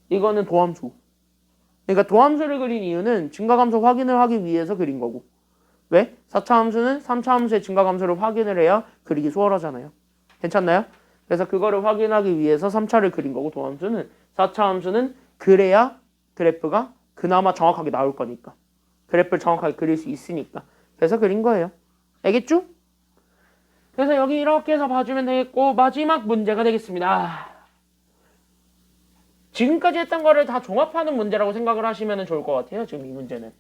이거는 도함수. 그러니까 도함수를 그린 이유는 증가감소 확인을 하기 위해서 그린 거고. 왜? 4차 함수는 3차 함수의 증가감소를 확인을 해야 그리기 수월하잖아요. 괜찮나요? 그래서 그거를 확인하기 위해서 3차를 그린 거고 도함수는 4차 함수는 그래야 그래프가 그나마 정확하게 나올 거니까. 그래프를 정확하게 그릴 수 있으니까. 그래서 그린 거예요. 알겠죠? 그래서 여기 이렇게 해서 봐주면 되겠고 마지막 문제가 되겠습니다. 지금까지 했던 거를 다 종합하는 문제라고 생각을 하시면 좋을 것 같아요. 지금 이 문제는.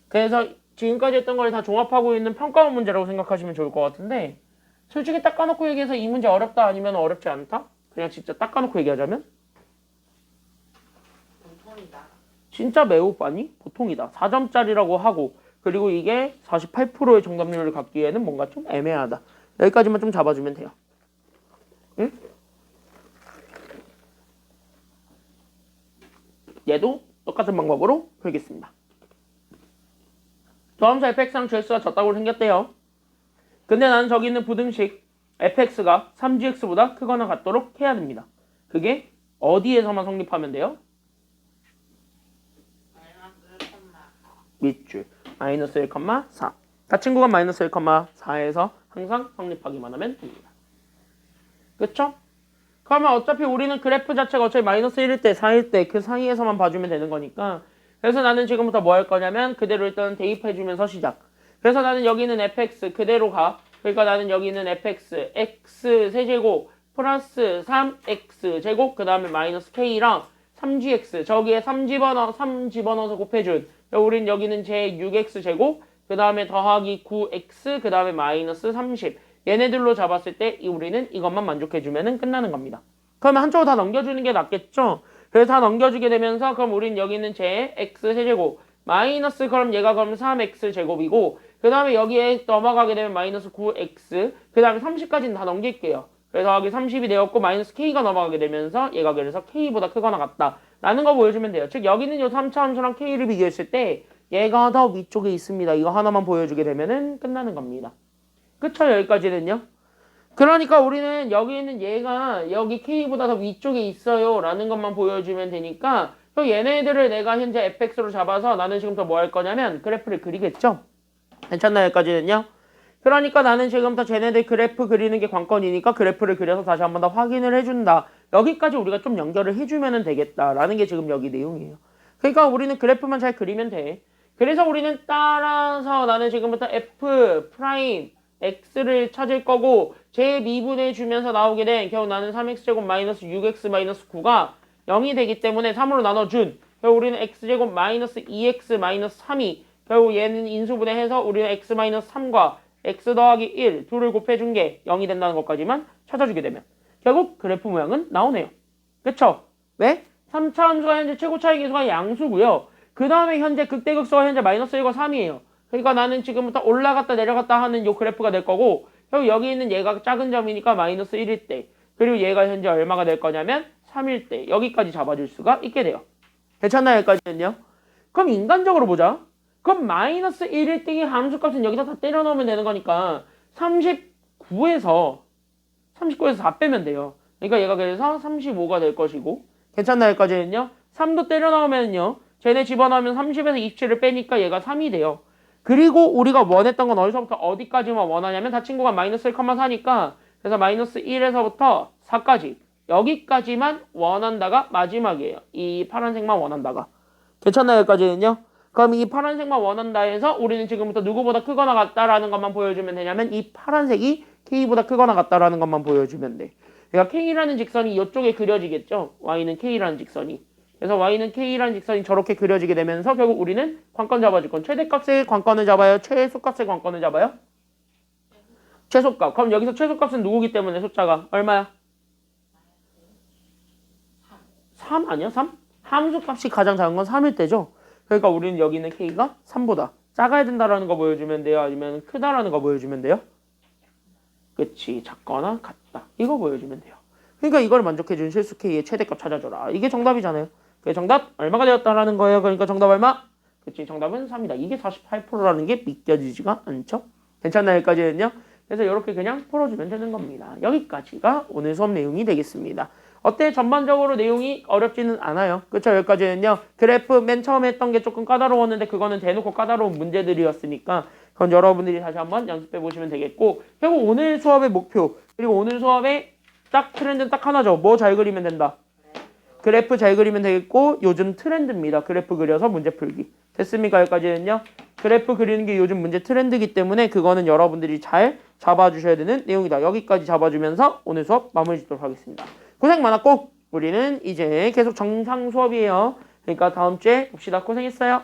그래서 지금까지 했던 걸 다 종합하고 있는 평가원 문제라고 생각하시면 좋을 것 같은데 솔직히 닦아놓고 얘기해서 이 문제 어렵다 아니면 어렵지 않다? 그냥 진짜 닦아놓고 얘기하자면 보통이다. 진짜 매우 많이 보통이다. 4점짜리라고 하고 그리고 이게 48%의 정답률을 갖기에는 뭔가 좀 애매하다. 여기까지만 좀 잡아주면 돼요. 응? 얘도 똑같은 방법으로 풀겠습니다. 도함수 fx랑 gx가 졌다고 생겼대요. 근데 나는 저기 있는 부등식 fx가 3gx보다 크거나 같도록 해야 됩니다. 그게 어디에서만 성립하면 돼요? 밑줄 마이너스 1,4 닫힌 구간 마이너스 1,4에서 항상 성립하기만 하면 됩니다. 그쵸? 그러면 어차피 우리는 그래프 자체가 어차피 마이너스 1일 때, 4일 때 그 사이에서만 봐주면 되는 거니까 그래서 나는 지금부터 뭐 할 거냐면 그대로 일단 대입해주면서 시작. 그래서 나는 여기는 fx 그대로 가. 그러니까 나는 여기는 fx x 세제곱 플러스 3x 제곱 그 다음에 마이너스 k랑 3gx 저기에 3 집어넣어서 곱해준 우린 여기는 제 6x 제곱 그 다음에 더하기 9x 그 다음에 마이너스 30 얘네들로 잡았을 때 우리는 이것만 만족해주면 끝나는 겁니다. 그러면 한쪽으로 다 넘겨주는 게 낫겠죠? 그래서 다 넘겨주게 되면서 그럼 우린 여기는 제 x 세제곱 마이너스 그럼 얘가 그럼 3x 제곱이고 그 다음에 여기에 넘어가게 되면 마이너스 9x 그 다음에 30까지는 다 넘길게요. 그래서 여기 30이 되었고 마이너스 k가 넘어가게 되면서 얘가 그래서 k보다 크거나 같다 라는 거 보여주면 돼요. 즉 여기는 요 3차 함수랑 k를 비교했을 때 얘가 더 위쪽에 있습니다. 이거 하나만 보여주게 되면은 끝나는 겁니다. 그쵸? 여기까지는요. 그러니까 우리는 여기 있는 얘가 여기 k보다 더 위쪽에 있어요 라는 것만 보여주면 되니까 또 얘네들을 내가 현재 fx로 잡아서 나는 지금부터 뭐 할 거냐면 그래프를 그리겠죠? 괜찮나요? 여기까지는요. 그러니까 나는 지금부터 쟤네들 그래프 그리는 게 관건이니까 그래프를 그려서 다시 한 번 더 확인을 해준다. 여기까지 우리가 좀 연결을 해주면 되겠다라는 게 지금 여기 내용이에요. 그러니까 우리는 그래프만 잘 그리면 돼. 그래서 우리는 따라서 나는 지금부터 f 프라임 x를 찾을 거고 제 미분해 주면서 나오게 된 결국 나는 3x제곱 마이너스 6x 마이너스 9가 0이 되기 때문에 3으로 나눠준 결국 우리는 x제곱 마이너스 2x 마이너스 3이 결국 얘는 인수분해해서 우리는 x 마이너스 3과 x 더하기 1 둘을 곱해준 게 0이 된다는 것까지만 찾아주게 되면 결국 그래프 모양은 나오네요. 그쵸? 왜? 3차 함수가 현재 최고 차이 계수가 양수고요. 그 다음에 현재 극대극소가 현재 마이너스 1과 3이에요. 그러니까 나는 지금부터 올라갔다 내려갔다 하는 요 그래프가 될 거고 결국 여기 있는 얘가 작은 점이니까 마이너스 1일 때 그리고 얘가 현재 얼마가 될 거냐면 3일 때 여기까지 잡아줄 수가 있게 돼요. 괜찮나요? 여기까지는요? 그럼 인간적으로 보자. 그럼 마이너스 1일 때의 함수값은 여기다 다 때려 넣으면 되는 거니까 39에서 4 빼면 돼요. 그러니까 얘가 그래서 35가 될 것이고 괜찮나요? 여기까지는요? 3도 때려 넣으면요 쟤네 집어넣으면 30에서 27을 빼니까 얘가 3이 돼요. 그리고 우리가 원했던 건 어디서부터 어디까지만 원하냐면 다 친구가 마이너스 1,4니까 그래서 마이너스 1에서부터 4까지 여기까지만 원한다가 마지막이에요. 이 파란색만 원한다가. 괜찮나요? 여기까지는요? 그럼 이 파란색만 원한다 해서 우리는 지금부터 누구보다 크거나 같다라는 것만 보여주면 되냐면 이 파란색이 k보다 크거나 같다라는 것만 보여주면 돼. 그러니까 k라는 직선이 이쪽에 그려지겠죠? y는 k라는 직선이. 그래서 y는 k라는 직선이 저렇게 그려지게 되면서 결국 우리는 관건 잡아줄 건 최대값의 관건을 잡아요? 최소값의 관건을 잡아요? 최소값. 그럼 여기서 최소값은 누구기 때문에 숫자가 얼마야? 3 아니야? 3? 함수값이 가장 작은 건 3일 때죠? 그러니까 우리는 여기 있는 k가 3보다 작아야 된다라는 거 보여주면 돼요? 아니면 크다라는 거 보여주면 돼요? 그치. 작거나 같다. 이거 보여주면 돼요. 그러니까 이걸 만족해준 실수 k의 최대값 찾아줘라. 이게 정답이잖아요. 그 정답 얼마가 되었다라는 거예요. 그러니까 정답 얼마? 그치. 정답은 3이다. 이게 48%라는 게 믿겨지지가 않죠? 괜찮나요? 여기까지는요? 그래서 이렇게 그냥 풀어주면 되는 겁니다. 여기까지가 오늘 수업 내용이 되겠습니다. 어때? 전반적으로 내용이 어렵지는 않아요. 그쵸? 여기까지는요. 그래프 맨 처음에 했던 게 조금 까다로웠는데 그거는 대놓고 까다로운 문제들이었으니까 그건 여러분들이 다시 한번 연습해 보시면 되겠고 결국 오늘 수업의 목표 그리고 오늘 수업의 딱 트렌드는 딱 하나죠. 뭐 잘 그리면 된다? 그래프 잘 그리면 되겠고 요즘 트렌드입니다. 그래프 그려서 문제 풀기. 됐습니까? 여기까지는요. 그래프 그리는 게 요즘 문제 트렌드이기 때문에 그거는 여러분들이 잘 잡아주셔야 되는 내용이다. 여기까지 잡아주면서 오늘 수업 마무리 짓도록 하겠습니다. 고생 많았고 우리는 이제 계속 정상 수업이에요. 그러니까 다음 주에 봅시다. 고생했어요.